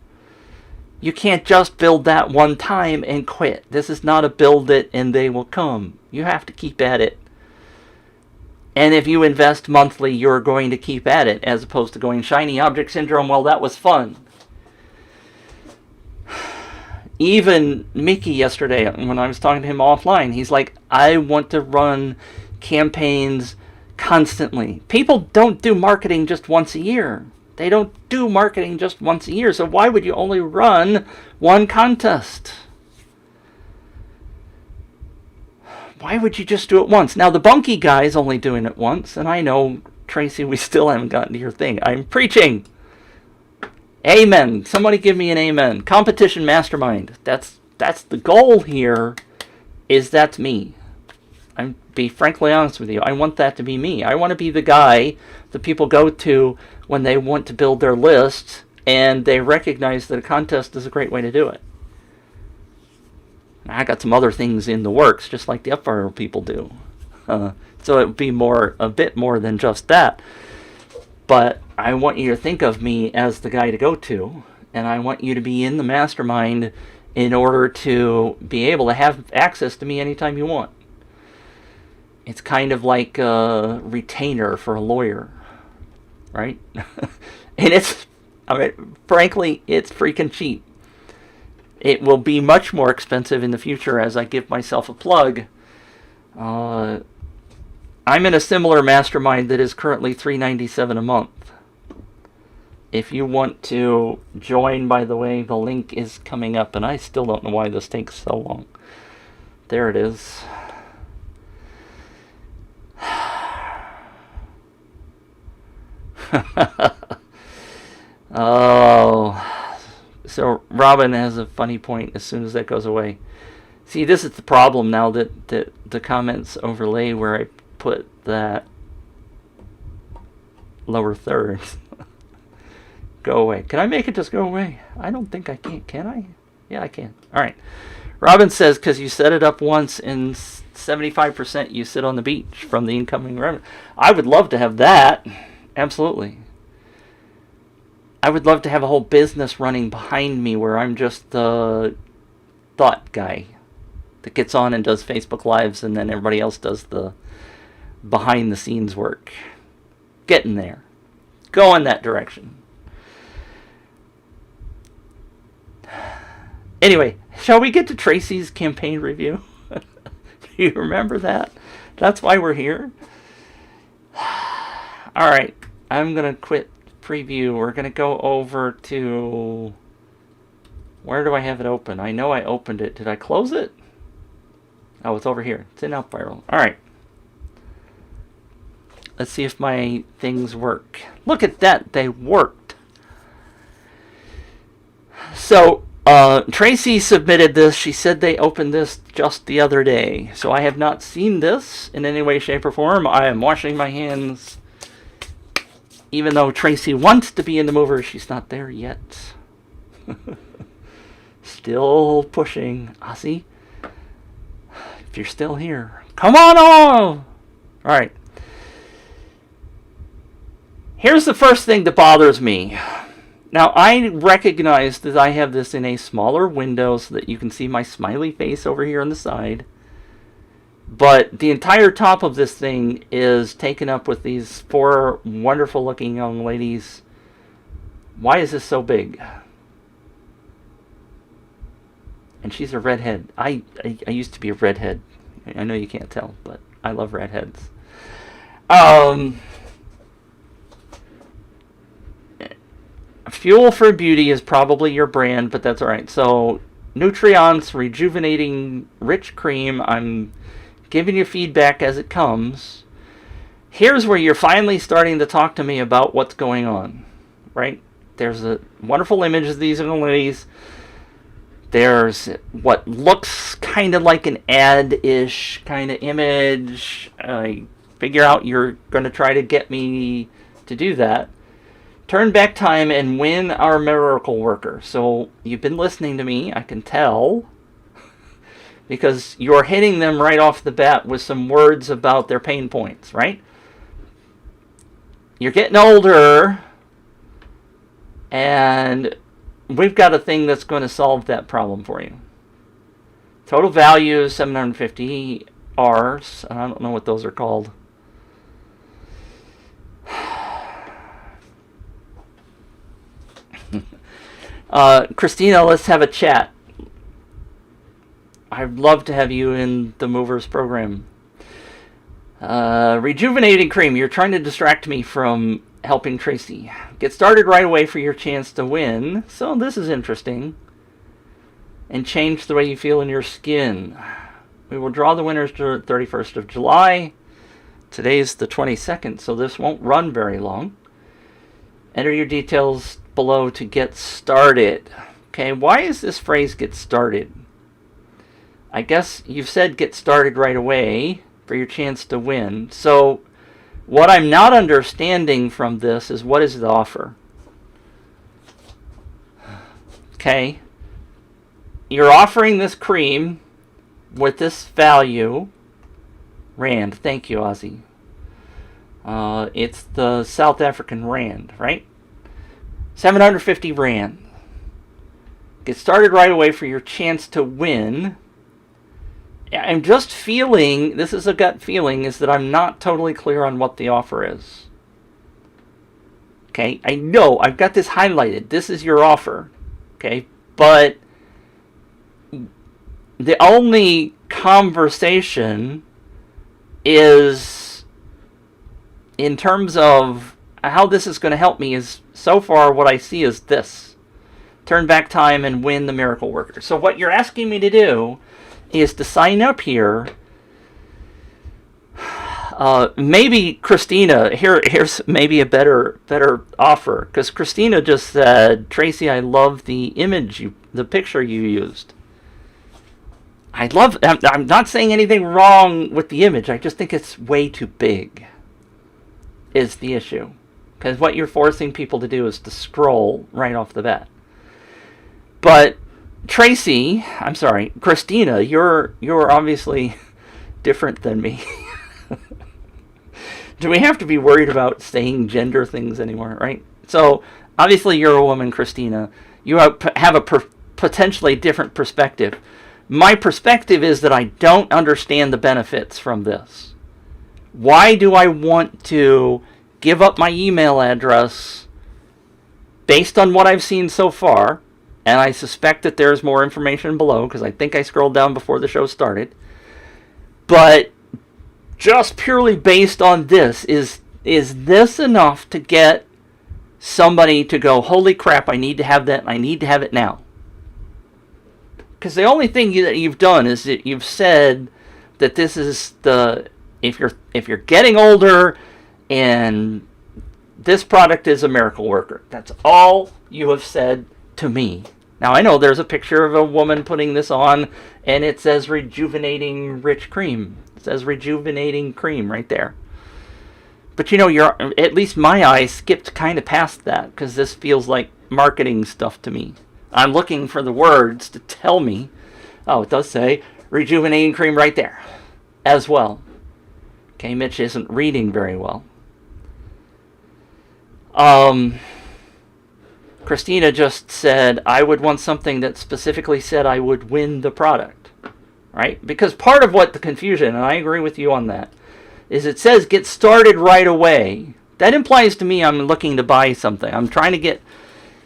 You can't just build that one time and quit. This is not a build it and they will come. You have to keep at it. And if you invest monthly, you're going to keep at it, as opposed to going shiny object syndrome, well, that was fun. Even Mickey yesterday, when I was talking to him offline, he's like, I want to run campaigns constantly. People don't do marketing just once a year. They don't do marketing just once a year. So why would you only run one contest? Why would you just do it once? Now, the Bunky guy is only doing it once, and I know, Tracy, we still haven't gotten to your thing. I'm preaching. Amen. Somebody give me an amen. Competition mastermind. That's the goal here, is that's me. I'm be frankly honest with you. I want that to be me. I want to be the guy that people go to when they want to build their list, and they recognize that a contest is a great way to do it. I got some other things in the works, just like the Upviral people do. So it would be a bit more than just that. But I want you to think of me as the guy to go to, and I want you to be in the mastermind in order to be able to have access to me anytime you want. It's kind of like a retainer for a lawyer, right? And frankly, it's freaking cheap. It will be much more expensive in the future as I give myself a plug. I'm in a similar mastermind that is currently $397 a month. If you want to join, by the way, the link is coming up, and I still don't know why this takes so long. There it is. Oh... So Robin has a funny point as soon as that goes away. See, this is the problem now that the comments overlay where I put that lower third. Go away. Can I make it just go away? I don't think I can I? Yeah, I can. All right. Robin says, because you set it up once and 75% you sit on the beach from the incoming revenue. I would love to have that. Absolutely. I would love to have a whole business running behind me where I'm just the thought guy that gets on and does Facebook Lives, and then everybody else does the behind the scenes work. Getting there. Go in that direction. Anyway, shall we get to Tracy's campaign review? Do you remember that? That's why we're here. All right, I'm going to quit preview. We're going to go over to... where do I have it open? I know I opened it. Did I close it? Oh, it's over here. It's in Upviral. All right. Let's see if my things work. Look at that. They worked. So, Tracy submitted this. She said they opened this just the other day. So I have not seen this in any way, shape, or form. I am washing my hands. Even though Tracy wants to be in the mover, she's not there yet. Still pushing. Ozzy, if you're still here, come on all! Alright. Here's the first thing that bothers me. Now, I recognize that I have this in a smaller window so that you can see my smiley face over here on the side. But the entire top of this thing is taken up with these 4 wonderful looking young ladies. Why is this so big? And she's a redhead. I used to be a redhead. I know you can't tell, but I love redheads. Fuel for Beauty is probably your brand, but that's alright. So, Nutrients Rejuvenating Rich Cream. I'm giving you feedback as it comes. Here's where you're finally starting to talk to me about what's going on. Right? There's a wonderful image of these young ladies. There's what looks kind of like an ad-ish kind of image. I figure out you're going to try to get me to do that. Turn back time and win our miracle worker. So you've been listening to me, I can tell, because you're hitting them right off the bat with some words about their pain points, right? You're getting older, and we've got a thing that's going to solve that problem for you. Total value is 750 Rs. I don't know what those are called. Christina, let's have a chat. I'd love to have you in the Movers program. Rejuvenating Cream. You're trying to distract me from helping Tracy. Get started right away for your chance to win. So this is interesting. And change the way you feel in your skin. We will draw the winners to 31st of July. Today's the 22nd, so this won't run very long. Enter your details below to get started. Okay, why is this phrase get started? I guess you've said get started right away for your chance to win. So what I'm not understanding from this is what is the offer? Okay, you're offering this cream with this value. Rand, thank you, Ozzy. It's the South African Rand, right? 750 Rand. Get started right away for your chance to win. I'm just feeling, this is a gut feeling, is that I'm not totally clear on what the offer is. Okay, I know, I've got this highlighted. This is your offer. Okay, but the only conversation is in terms of how this is going to help me is, so far what I see is this. Turn back time and win the miracle worker. So what you're asking me to do is to sign up here. Maybe Christina, here's maybe a better offer. Because Christina just said, Tracy, I love the image, the picture you used. I'm not saying anything wrong with the image. I just think it's way too big is the issue. Because what you're forcing people to do is to scroll right off the bat. But Tracy, I'm sorry, Christina, you're obviously different than me. Do we have to be worried about saying gender things anymore, right? So, obviously you're a woman, Christina. You have a potentially different perspective. My perspective is that I don't understand the benefits from this. Why do I want to give up my email address based on what I've seen so far? And I suspect that there's more information below because I think I scrolled down before the show started. But just purely based on this, is this enough to get somebody to go, holy crap, I need to have that, and I need to have it now? Because the only thing that you've done is that you've said that this is the, if you're getting older and this product is a miracle worker. That's all you have said to me. Now, I know there's a picture of a woman putting this on, and it says rejuvenating rich cream. It says rejuvenating cream right there. But at least my eye skipped kind of past that, because this feels like marketing stuff to me. I'm looking for the words to tell me. Oh, it does say rejuvenating cream right there as well. Okay, Mitch isn't reading very well. Christina just said, I would want something that specifically said I would win the product. Right? Because part of what the confusion, and I agree with you on that, is it says get started right away. That implies to me I'm looking to buy something. I'm trying to get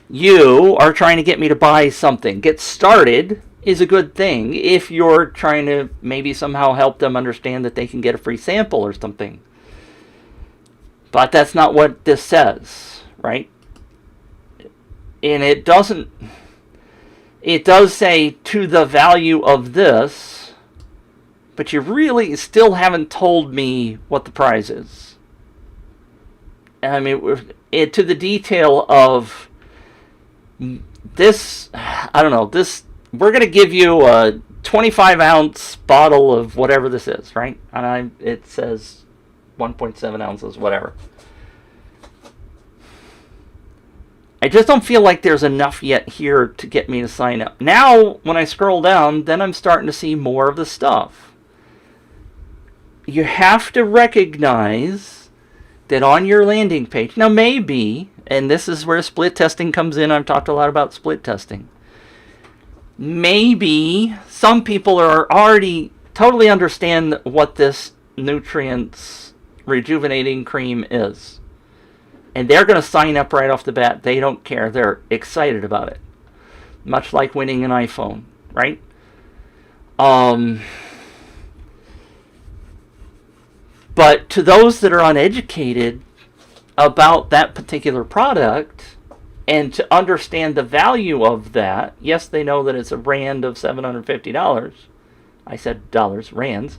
you are trying to get me to buy something. Get started is a good thing if you're trying to maybe somehow help them understand that they can get a free sample or something. But that's not what this says, right? And it does say to the value of this, but you really still haven't told me what the price is. I mean, to the detail of this, I don't know, this, we're going to give you a 25-ounce bottle of whatever this is, right? And it says 1.7 ounces, whatever. I just don't feel like there's enough yet here to get me to sign up. Now, when I scroll down, then I'm starting to see more of the stuff. You have to recognize that on your landing page, now maybe, and this is where split testing comes in. I've talked a lot about split testing. Maybe some people are already totally understand what this nutrients rejuvenating cream is. And they're going to sign up right off the bat. They don't care. They're excited about it. Much like winning an iPhone, right? But to those that are uneducated about that particular product and to understand the value of that, yes, they know that it's a rand of $750. I said dollars, rands.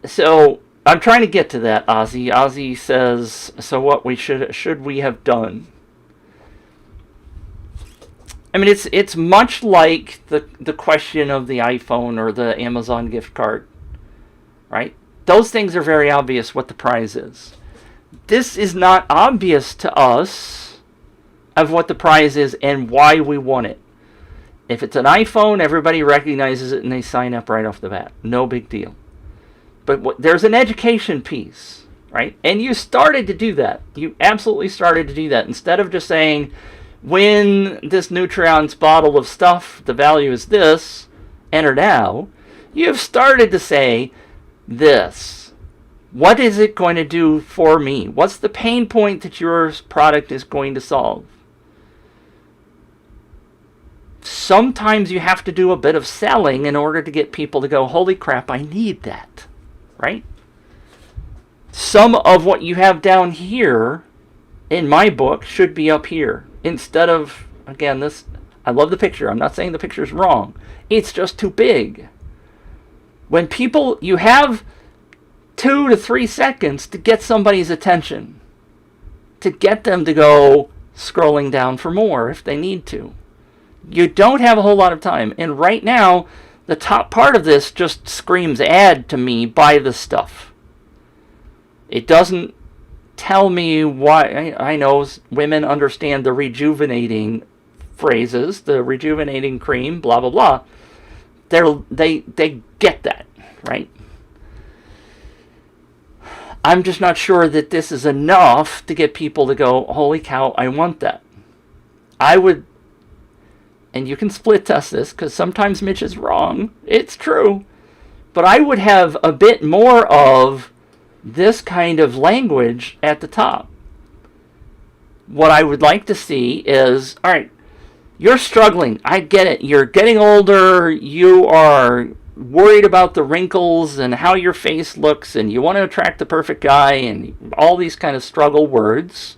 So I'm trying to get to that, Ozzy. Ozzy says, so what should we have done? I mean, it's much like the question of the iPhone or the Amazon gift card, right? Those things are very obvious what the prize is. This is not obvious to us of what the prize is and why we want it. If it's an iPhone, everybody recognizes it and they sign up right off the bat. No big deal. But there's an education piece, right? And you started to do that. You absolutely started to do that. Instead of just saying, win this Nutrients bottle of stuff, the value is this, enter now, you've started to say this. What is it going to do for me? What's the pain point that your product is going to solve? Sometimes you have to do a bit of selling in order to get people to go, holy crap, I need that. Right? Some of what you have down here in my book should be up here. Instead of, again, this, I love the picture. I'm not saying the picture's wrong. It's just too big. When people, you have 2 to 3 seconds to get somebody's attention. To get them to go scrolling down for more if they need to. You don't have a whole lot of time. And right now, the top part of this just screams ad to me, buy the stuff. It doesn't tell me why. I know women understand the rejuvenating phrases, the rejuvenating cream, blah, blah, blah. They get that, right? I'm just not sure that this is enough to get people to go, holy cow, I want that. I would, and you can split test this because sometimes Mitch is wrong. It's true. But I would have a bit more of this kind of language at the top. What I would like to see is, all right, you're struggling. I get it. You're getting older. You are worried about the wrinkles and how your face looks, and you want to attract the perfect guy, and all these kind of struggle words.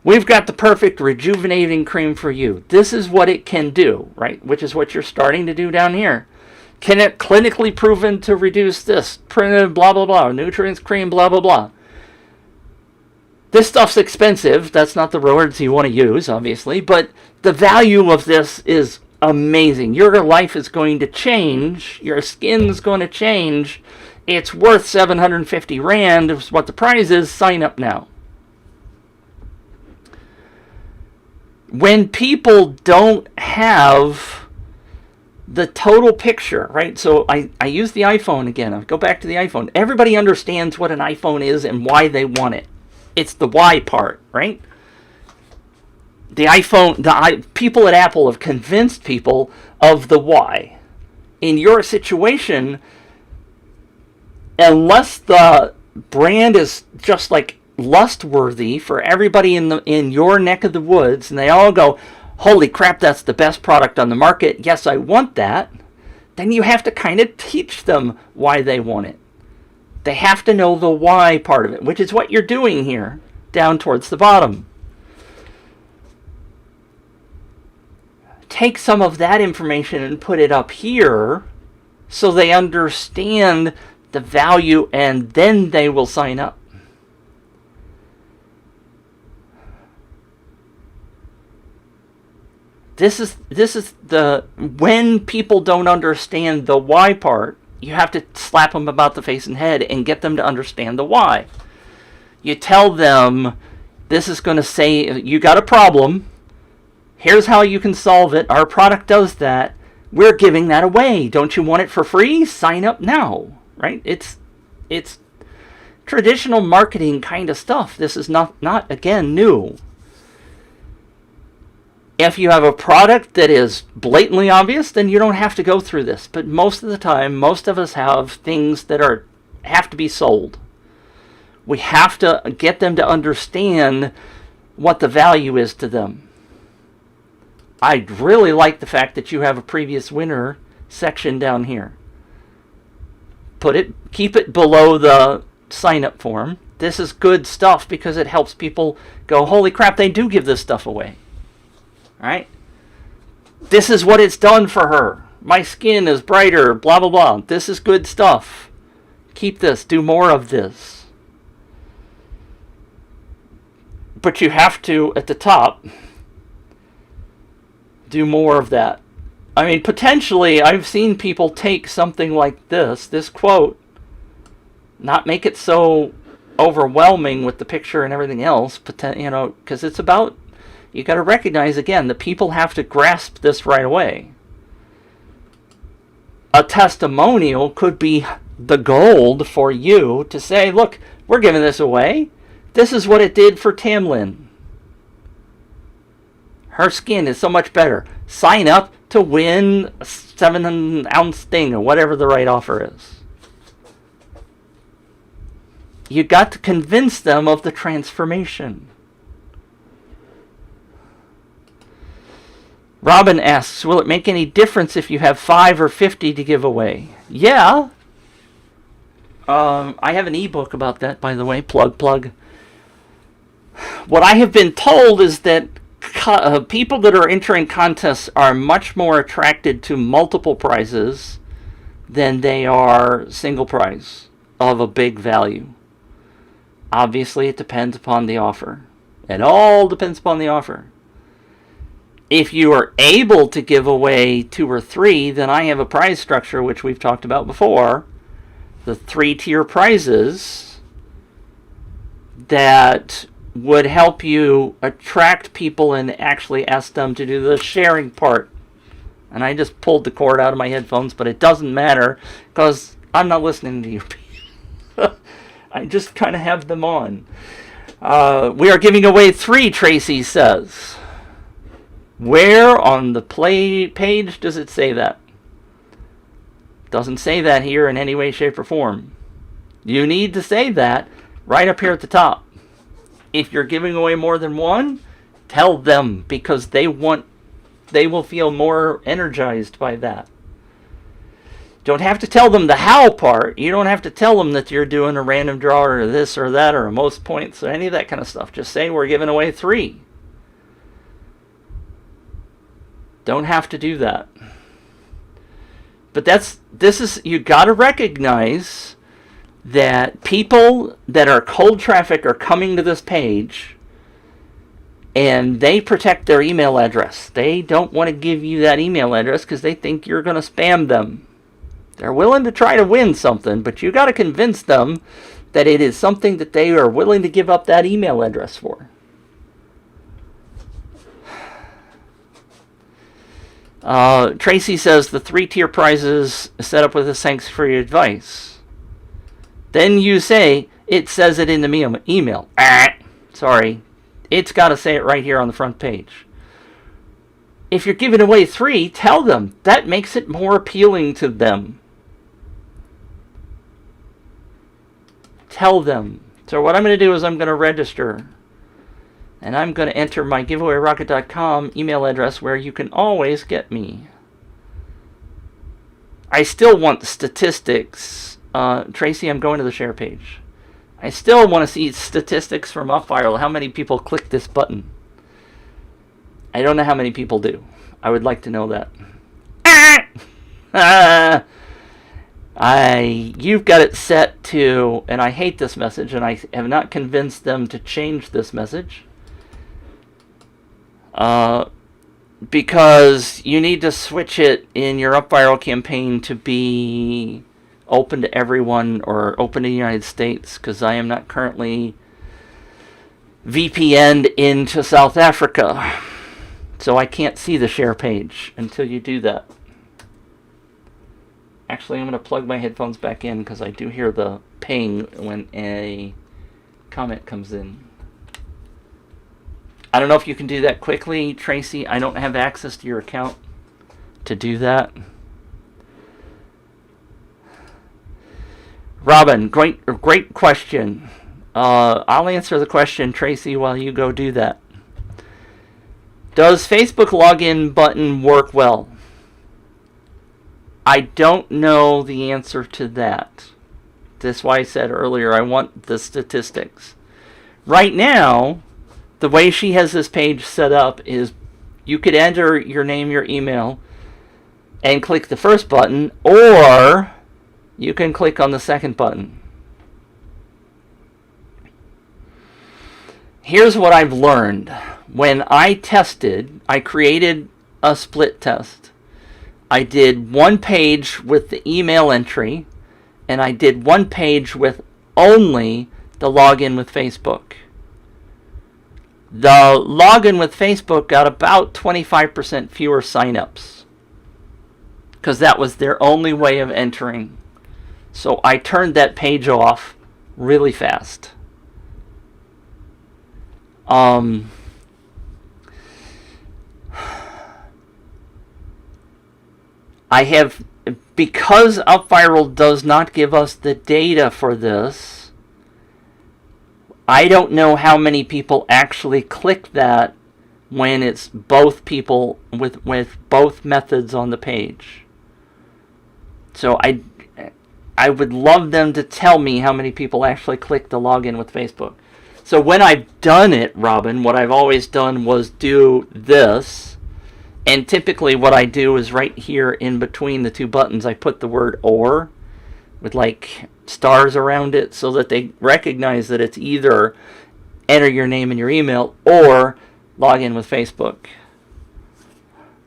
We've got the perfect rejuvenating cream for you. This is what it can do, right? Which is what you're starting to do down here. Can it clinically proven to reduce this? Blah, blah, blah. Nutrients cream, blah, blah, blah. This stuff's expensive. That's not the words you want to use, obviously, but the value of this is amazing. Your life is going to change. Your skin's going to change. It's worth 750 Rand is what the price is. Sign up now. When people don't have the total picture, right? So I use the iPhone again. I'll go back to the iPhone. Everybody understands what an iPhone is and why they want it. It's the why part, right? The iPhone, people at Apple have convinced people of the why. In your situation, unless the brand is just like lust-worthy for everybody in your neck of the woods, and they all go, holy crap, that's the best product on the market, yes, I want that, then you have to kind of teach them why they want it. They have to know the why part of it, which is what you're doing here, down towards the bottom. Take some of that information and put it up here so they understand the value, and then they will sign up. This is the, when people don't understand the why part, you have to slap them about the face and head and get them to understand the why. You tell them, this is going to say, you got a problem, here's how you can solve it, our product does that, we're giving that away, don't you want it for free? Sign up now, right? It's traditional marketing kind of stuff. This is not again, new. If you have a product that is blatantly obvious, then you don't have to go through this. But most of the time, most of us have things that have to be sold. We have to get them to understand what the value is to them. I really like the fact that you have a previous winner section down here. Keep it below the sign-up form. This is good stuff because it helps people go, holy crap, they do give this stuff away. Right? This is what it's done for her. My skin is brighter, blah, blah, blah. This is good stuff. Keep this. Do more of this. But you have to, at the top, do more of that. I mean, potentially, I've seen people take something like this quote, not make it so overwhelming with the picture and everything else, because it's about, you got to recognize, again, the people have to grasp this right away. A testimonial could be the gold for you to say, look, we're giving this away. This is what it did for Tamlin. Her skin is so much better. Sign up to win a 7-ounce thing or whatever the right offer is. You got to convince them of the transformation. Robin asks, will it make any difference if you have 5 or 50 to give away? Yeah. I have an ebook about that, by the way. Plug. What I have been told is that people that are entering contests are much more attracted to multiple prizes than they are single prize of a big value. Obviously, it depends upon the offer. It all depends upon the offer. If you are able to give away 2 or 3, then I have a prize structure, which we've talked about before. The 3-tier prizes that would help you attract people and actually ask them to do the sharing part. And I just pulled the cord out of my headphones, but it doesn't matter because I'm not listening to you. I just kind of have them on. We are giving away 3, Tracy says. Where on the page does it say that? Doesn't say that here in any way, shape, or form. You need to say that right up here at the top. If you're giving away more than 1, tell them, because they will feel more energized by that. Don't have to tell them the how part. You don't have to tell them that you're doing a random draw or this or that or most points or any of that kind of stuff. Just say we're giving away 3. Don't have to do that. But you got to recognize that people that are cold traffic are coming to this page, and they protect their email address. They don't want to give you that email address because they think you're going to spam them. They're willing to try to win something, but you got to convince them that it is something that they are willing to give up that email address for. Tracy says the 3-tier prizes set up with a thanks for your advice. Then you say, it says it in the email. Sorry. It's got to say it right here on the front page. If you're giving away 3, tell them. That makes it more appealing to them. Tell them. So what I'm going to do is I'm going to register. And I'm going to enter my giveawayrocket.com email address where you can always get me. I still want the statistics. Tracy, I'm going to the share page. I still want to see statistics from UpViral. How many people click this button? I don't know how many people do. I would like to know that. You've got it set to, and I hate this message, and I have not convinced them to change this message. Because you need to switch it in your UpViral campaign to be open to everyone or open to the United States, because I am not currently VPN'd into South Africa. So I can't see the share page until you do that. Actually, I'm going to plug my headphones back in because I do hear the ping when a comment comes in. I don't know if you can do that quickly, Tracy. I don't have access to your account to do that. Robin, great question. I'll answer the question, Tracy, while you go do that. Does Facebook login button work well? I don't know the answer to that. That's why I said earlier I want the statistics. Right now, the way she has this page set up is you could enter your name, your email, and click the first button, or you can click on the second button. Here's what I've learned. When I tested, I created a split test. I did one page with the email entry, and I did one page with only the login with Facebook. The login with Facebook got about 25% fewer signups because that was their only way of entering. So I turned that page off really fast. Because UpViral does not give us the data for this, I don't know how many people actually click that when it's both people with both methods on the page. So I would love them to tell me how many people actually click the login with Facebook. So when I've done it, Robin, what I've always done was do this. And typically what I do is right here in between the two buttons, I put the word "or" with like stars around it so that they recognize that it's either enter your name and your email or log in with Facebook.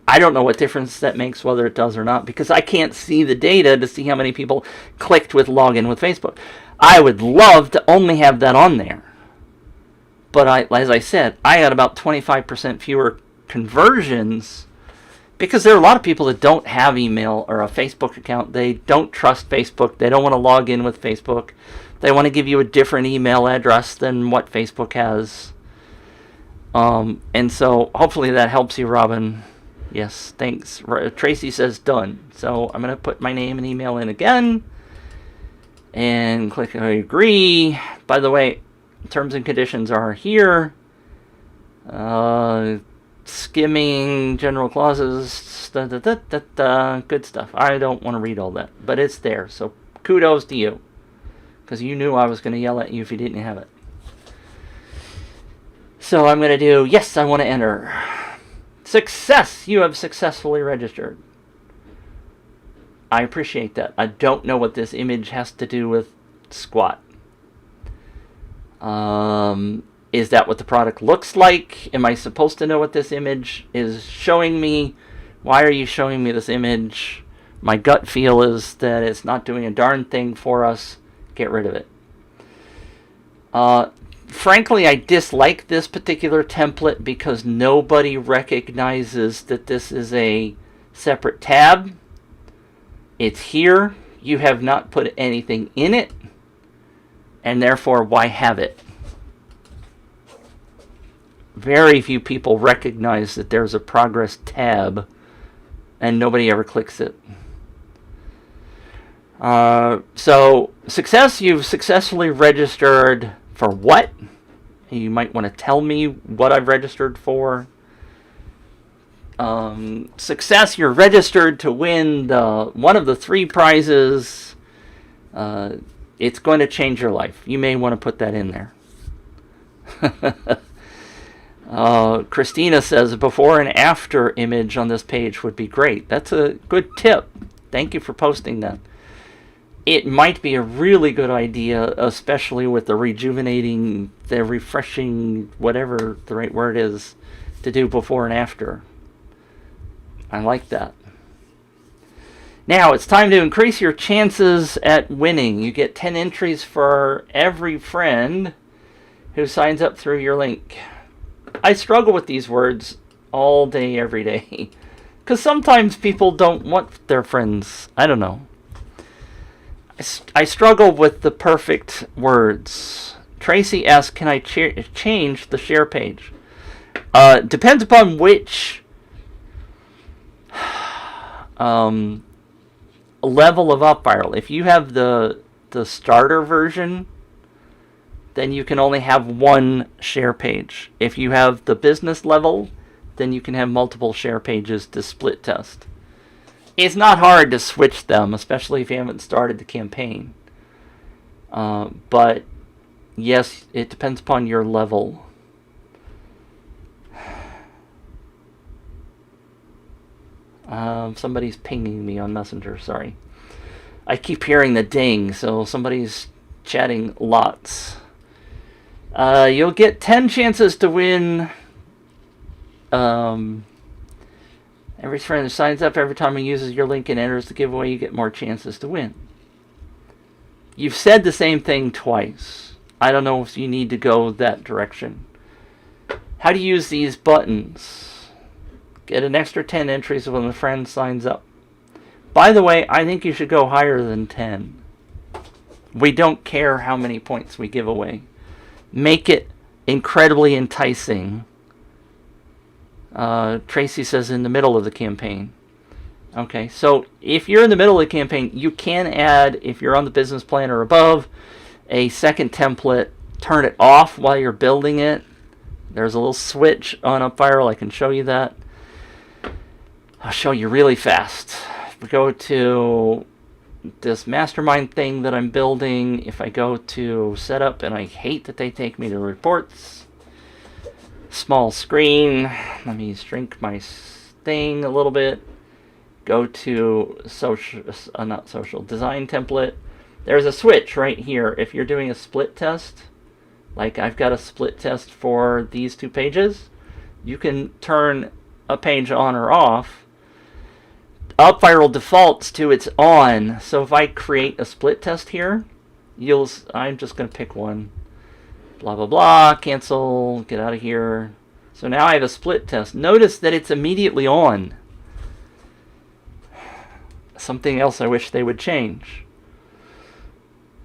I don't know what difference that makes, whether it does or not, because I can't see the data to see how many people clicked with login with Facebook. I would love to only have that on there. But as I said, I got about 25% fewer conversions because there are a lot of people that don't have email or a Facebook account. They don't trust Facebook. They don't want to log in with Facebook. They want to give you a different email address than what Facebook has. And so hopefully that helps you, Robin. Yes, thanks. Tracy says done. So I'm going to put my name and email in again and click I agree. By the way, terms and conditions are here. Skimming general clauses, good stuff. I don't want to read all that, but it's there. So kudos to you, because you knew I was going to yell at you if you didn't have it. So I'm going to do, yes, I want to enter. Success! You have successfully registered. I appreciate that. I don't know what this image has to do with squat. Is that what the product looks like? Am I supposed to know what this image is showing me? Why are you showing me this image? My gut feel is that it's not doing a darn thing for us. Get rid of it. Frankly, I dislike this particular template because nobody recognizes that this is a separate tab. It's here. You have not put anything in it, and therefore, why have it? Very few people recognize that there's a progress tab, and nobody ever clicks it. So, success, you've successfully registered for what? You might want to tell me what I've registered for. Success, you're registered to win one of the 3 prizes. It's going to change your life. You may want to put that in there. Christina says a before and after image on this page would be great. That's a good tip. Thank you for posting that. It might be a really good idea, especially with the rejuvenating, the refreshing, whatever the right word is, to do before and after. I like that. Now, it's time to increase your chances at winning. You get 10 entries for every friend who signs up through your link. I struggle with these words all day, every day. Because sometimes people don't want their friends. I don't know. I struggle with the perfect words. Tracy asks, can I change the share page? Depends upon which level of up viral. If you have the starter version, then you can only have one share page. If you have the business level, then you can have multiple share pages to split test. It's not hard to switch them, especially if you haven't started the campaign. But yes, it depends upon your level. Somebody's pinging me on Messenger, sorry. I keep hearing the ding, so somebody's chatting lots. You'll get 10 chances to win. Every friend who signs up every time he uses your link and enters the giveaway, you get more chances to win. You've said the same thing twice. I don't know if you need to go that direction. How do you use these buttons? Get an extra 10 entries when a friend signs up. By the way, I think you should go higher than 10. We don't care how many points we give away. Make it incredibly enticing. Tracy says in the middle of the campaign. Okay, so if you're in the middle of the campaign, you can add, if you're on the business plan or above, a second template. Turn it off while you're building it. There's a little switch on UpViral. I can show you that. I'll show you really fast. If we go to this mastermind thing that I'm building, if I go to setup, and I hate that they take me to reports, small screen, let me shrink my thing a little bit, go to social, not social, design template. There's a switch right here. If you're doing a split test, like I've got a split test for these 2 pages, you can turn a page on or off. UpViral defaults to its on. So if I create a split test here, I'm just going to pick one. Blah, blah, blah. Cancel. Get out of here. So now I have a split test. Notice that it's immediately on. Something else I wish they would change.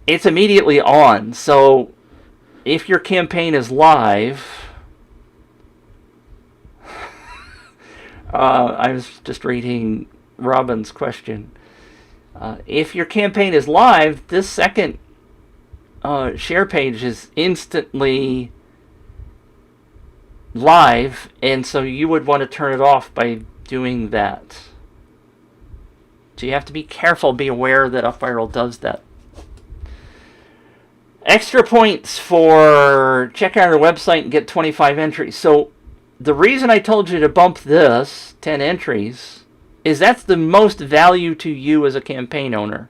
It's immediately on. So if your campaign is live, I was just reading Robin's question. If your campaign is live, this second share page is instantly live, and so you would want to turn it off by doing that. So you have to be careful, be aware that UpViral does that. Extra points for check out our website and get 25 entries. So the reason I told you to bump this 10 entries is that's the most value to you as a campaign owner.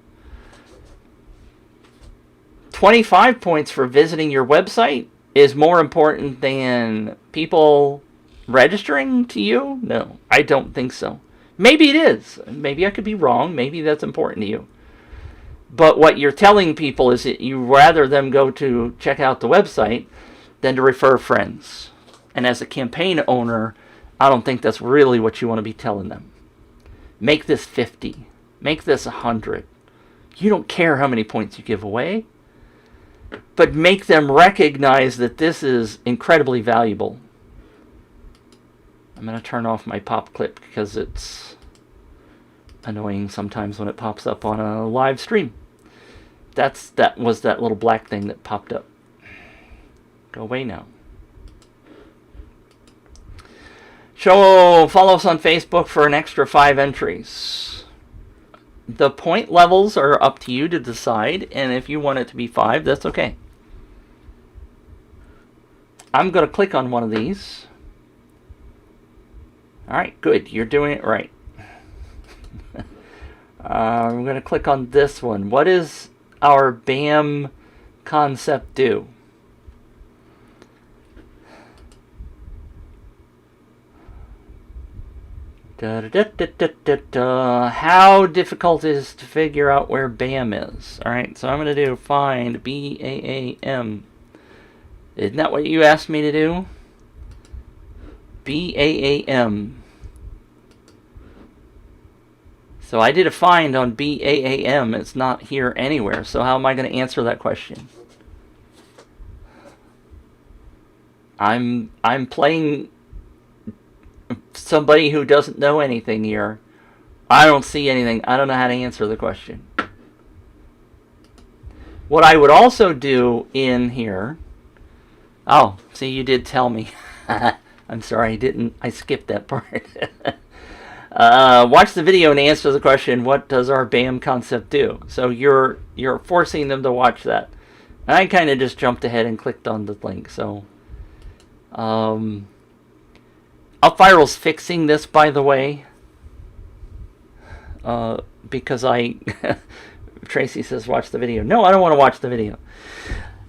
25 points for visiting your website is more important than people registering to you? No, I don't think so. Maybe it is. Maybe I could be wrong. Maybe that's important to you. But what you're telling people is that you rather them go to check out the website than to refer friends. And as a campaign owner, I don't think that's really what you want to be telling them. Make this 50. Make this 100. You don't care how many points you give away, but make them recognize that this is incredibly valuable. I'm going to turn off my pop clip because it's annoying sometimes when it pops up on a live stream. That was that little black thing that popped up. Go away now. Follow us on Facebook for an extra 5 entries. The point levels are up to you to decide, and if you want it to be 5, that's okay. I'm going to click on one of these. Alright, good. You're doing it right. I'm going to click on this one. What does our BAM concept do? How difficult is it to figure out where BAM is? Alright, so I'm going to do find BAAM. Isn't that what you asked me to do? BAAM. So I did a find on BAAM. It's not here anywhere. So how am I going to answer that question? I'm playing somebody who doesn't know anything here. I don't see anything. I don't know how to answer the question. What I would also do in here... Oh, see, you did tell me. I'm sorry, I skipped that part. Watch the video and answer the question, what does our BAM concept do? So you're forcing them to watch that. And I kind of just jumped ahead and clicked on the link. So UpViral's fixing this, by the way, because Tracy says watch the video. No, I don't want to watch the video.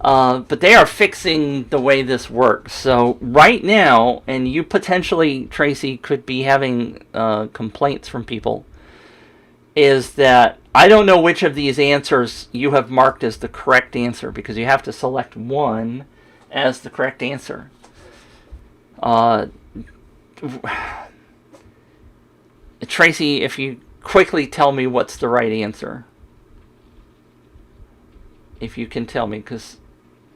But they are fixing the way this works. So right now, and you potentially, Tracy, could be having complaints from people, is that I don't know which of these answers you have marked as the correct answer, because you have to select one as the correct answer. Tracy, if you quickly tell me what's the right answer. If you can tell me, because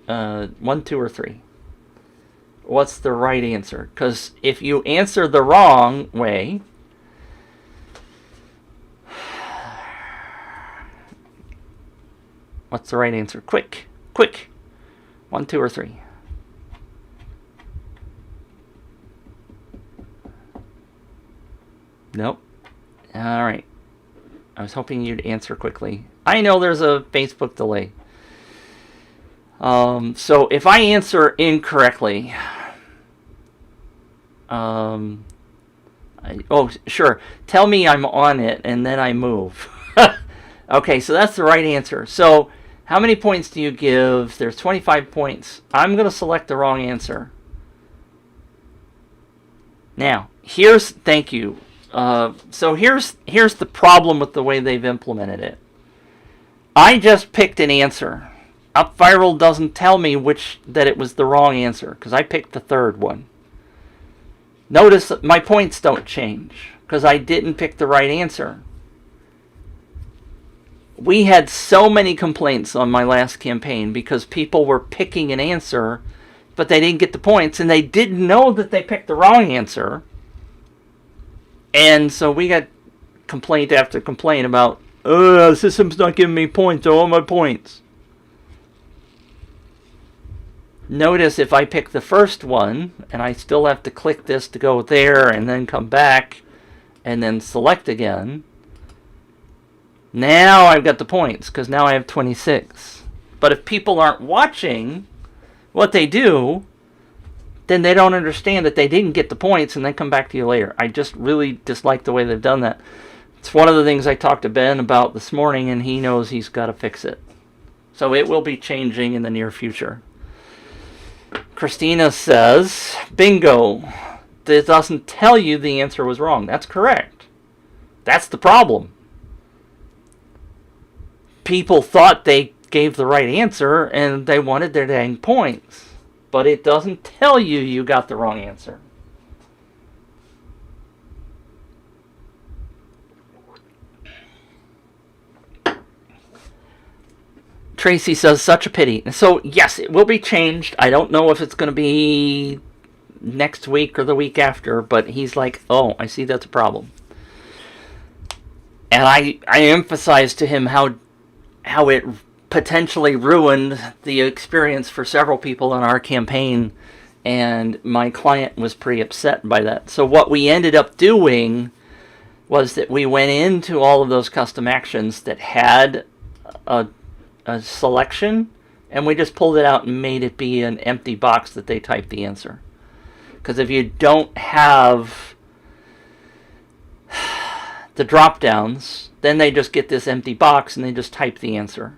1, 2, or 3. What's the right answer? Because if you answer the wrong way, what's the right answer? Quick, quick. 1, 2, or 3. Nope. All right. I was hoping you'd answer quickly. I know there's a Facebook delay. So if I answer incorrectly, oh, sure. Tell me I'm on it, and then I move. Okay, so that's the right answer. So how many points do you give? There's 25 points. I'm going to select the wrong answer. Now, thank you. So here's the problem with the way they've implemented it. I just picked an answer. UpViral doesn't tell me that it was the wrong answer, because I picked the third one. Notice that my points don't change, because I didn't pick the right answer. We had so many complaints on my last campaign because people were picking an answer, but they didn't get the points, and they didn't know that they picked the wrong answer. And so we got complaint after complaint about, the system's not giving me points, all my points. Notice if I pick the first one, and I still have to click this to go there, and then come back, and then select again. Now I've got the points, because now I have 26. But if people aren't watching what they do, then they don't understand that they didn't get the points, and then come back to you later. I just really dislike the way they've done that. It's one of the things I talked to Ben about this morning, and he knows he's got to fix it. So it will be changing in the near future. Christina says, bingo. It doesn't tell you the answer was wrong. That's correct. That's the problem. People thought they gave the right answer and they wanted their dang points. But it doesn't tell you you got the wrong answer. Tracy says, such a pity. So, yes, it will be changed. I don't know if it's going to be next week or the week after, but he's like, oh, I see that's a problem. And I emphasized to him how it potentially ruined the experience for several people in our campaign, and my client was pretty upset by that. So what we ended up doing was that we went into all of those custom actions that had a selection, and we just pulled it out and made it be an empty box that they type the answer. Because if you don't have the drop downs, then they just get this empty box and they just type the answer.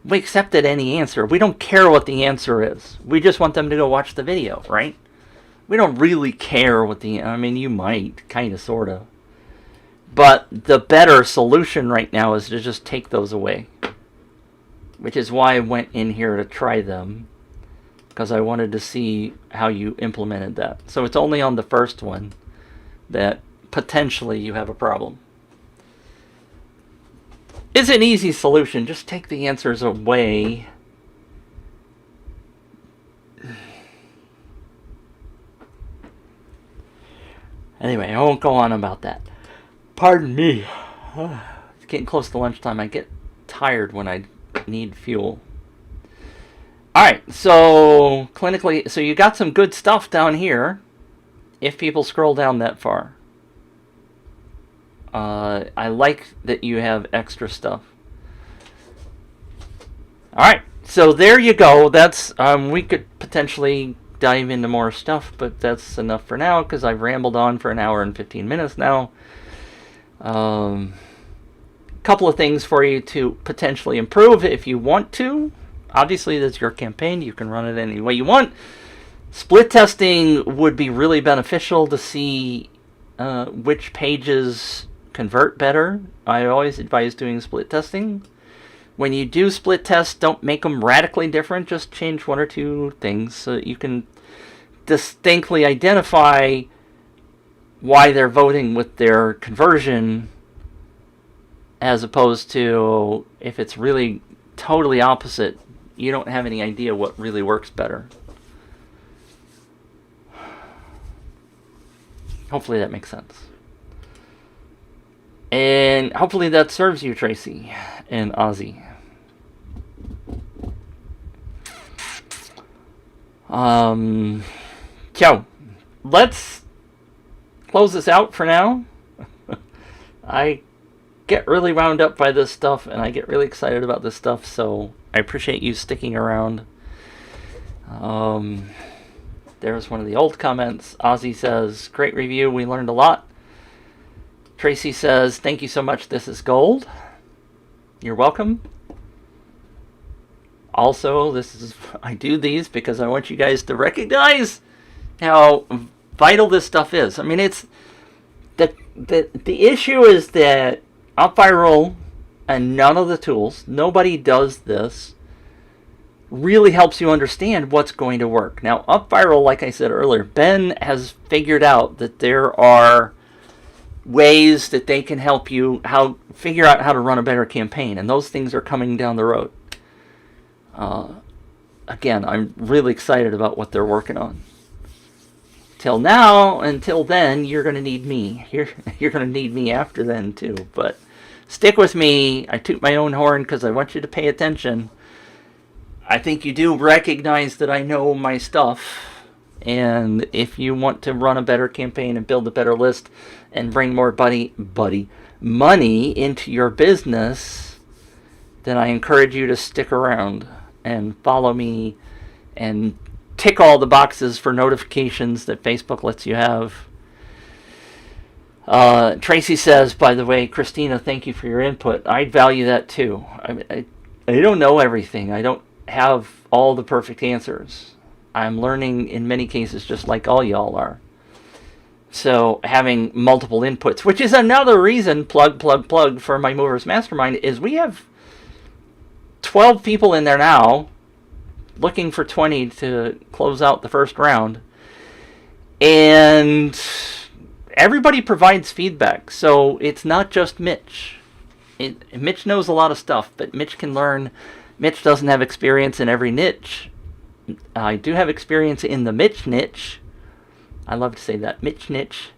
We accepted any answer. We don't care what the answer is. We just want them to go watch the video, right? We don't really care what I mean, you might, kind of, sort of. But the better solution right now is to just take those away. Which is why I went in here to try them. Because I wanted to see how you implemented that. So it's only on the first one that potentially you have a problem. It's an easy solution. Just take the answers away. Anyway, I won't go on about that. Pardon me. It's getting close to lunchtime. I get tired when I need fuel. Alright, so clinically, so you got some good stuff down here if people scroll down that far. I like that you have extra stuff. Alright, so there you go. That's we could potentially dive into more stuff, but that's enough for now because I've rambled on for an hour and 15 minutes now. Couple of things for you to potentially improve if you want to. Obviously, that's your campaign. You can run it any way you want. Split testing would be really beneficial to see which pages convert better. I always advise doing split testing. When you do split test, don't make them radically different. Just change one or two things so that you can distinctly identify why they're voting with their conversion, as opposed to if it's really totally opposite, you don't have any idea what really works better. Hopefully that makes sense. And hopefully that serves you, Tracy and Ozzy. So, let's close this out for now. I get really wound up by this stuff, and I get really excited about this stuff, so I appreciate you sticking around. There's one of the old comments. Ozzy says, great review, we learned a lot. Tracy says, thank you so much, this is gold. You're welcome. Also, I do these because I want you guys to recognize how vital this stuff is. I mean, it's the issue is that UpViral and none of the tools, nobody does this, really helps you understand what's going to work. Now, UpViral, like I said earlier, Ben has figured out that there are ways that they can help you figure out how to run a better campaign, and those things are coming down the road. Again, I'm really excited about what they're working on. Until then, you're going to need me. You're going to need me after then, too. But stick with me. I toot my own horn because I want you to pay attention. I think you do recognize that I know my stuff. And if you want to run a better campaign and build a better list and bring more money into your business, then I encourage you to stick around and follow me and tick all the boxes for notifications that Facebook lets you have. Tracy says, by the way, Christina, thank you for your input. I value that too. I don't know everything. I don't have all the perfect answers. I'm learning in many cases just like all y'all are. So having multiple inputs, which is another reason, plug for my Movers Mastermind, is we have 12 people in there now, looking for 20 to close out the first round. And everybody provides feedback, so it's not just Mitch. Mitch knows a lot of stuff, but Mitch can learn. Mitch doesn't have experience in every niche. I do have experience in the Mitch niche. I love to say that, Mitch niche.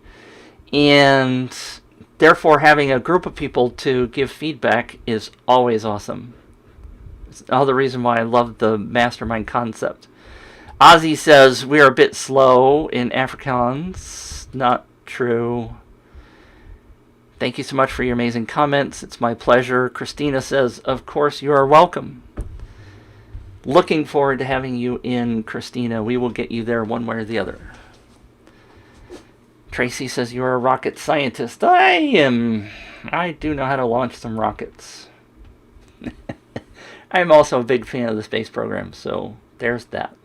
And therefore having a group of people to give feedback is always awesome. It's another reason why I love the mastermind concept. Ozzy says, we're a bit slow in Afrikaans. Not true. Thank you so much for your amazing comments. It's my pleasure. Christina says, of course, you are welcome. Looking forward to having you in, Christina. We will get you there one way or the other. Tracy says, you're a rocket scientist. I am. I do know how to launch some rockets. I'm also a big fan of the space program, so there's that.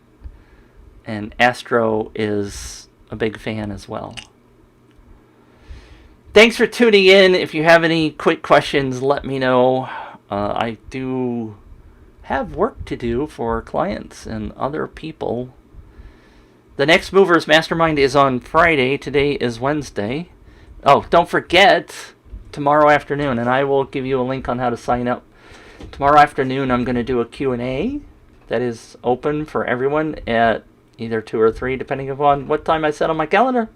And Astro is a big fan as well. Thanks for tuning in. If you have any quick questions, let me know. I do have work to do for clients and other people. The next Movers Mastermind is on Friday. Today is Wednesday. Oh, don't forget, tomorrow afternoon, and I will give you a link on how to sign up. Tomorrow afternoon, I'm going to do a Q&A that is open for everyone at either 2 or 3, depending upon what time I set on my calendar.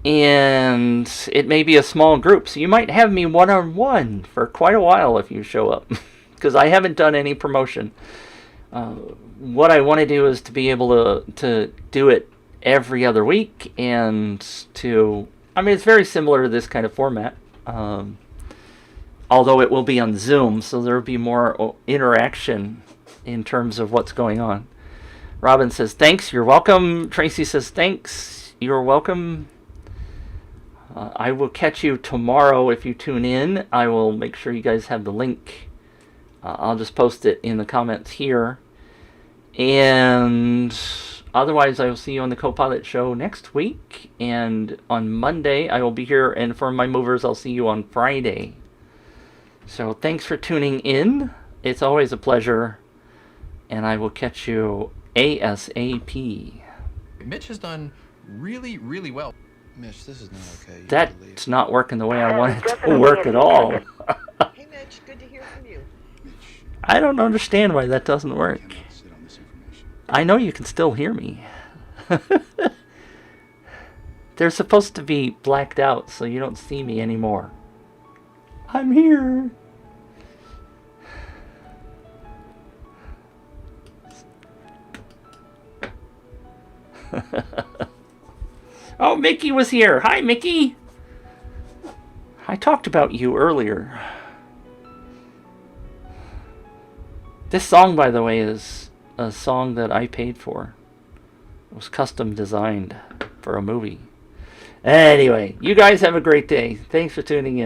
And it may be a small group, so you might have me one-on-one for quite a while if you show up, because I haven't done any promotion. What I want to do is to be able to do it every other week, and to, I mean, it's very similar to this kind of format, although it will be on Zoom, so there will be more interaction in terms of what's going on. Robin says, thanks, you're welcome. Tracy says, thanks, you're welcome. I will catch you tomorrow if you tune in. I will make sure you guys have the link. I'll just post it in the comments here. And otherwise, I will see you on the Copilot Show next week. And on Monday, I will be here. And for my movers, I'll see you on Friday. So thanks for tuning in. It's always a pleasure. And I will catch you ASAP. Mitch has done really, really well. Mitch, this is not okay. That's not working the way I want it to work at all. Hey, Mitch, good to hear from you. Mitch, I don't understand why that doesn't work. I cannot sit on this information. I know you can still hear me. They're supposed to be blacked out so you don't see me anymore. I'm here. Oh, Mickey was here. Hi, Mickey. I talked about you earlier. This song, by the way, is a song that I paid for. It was custom designed for a movie. Anyway, you guys have a great day. Thanks for tuning in.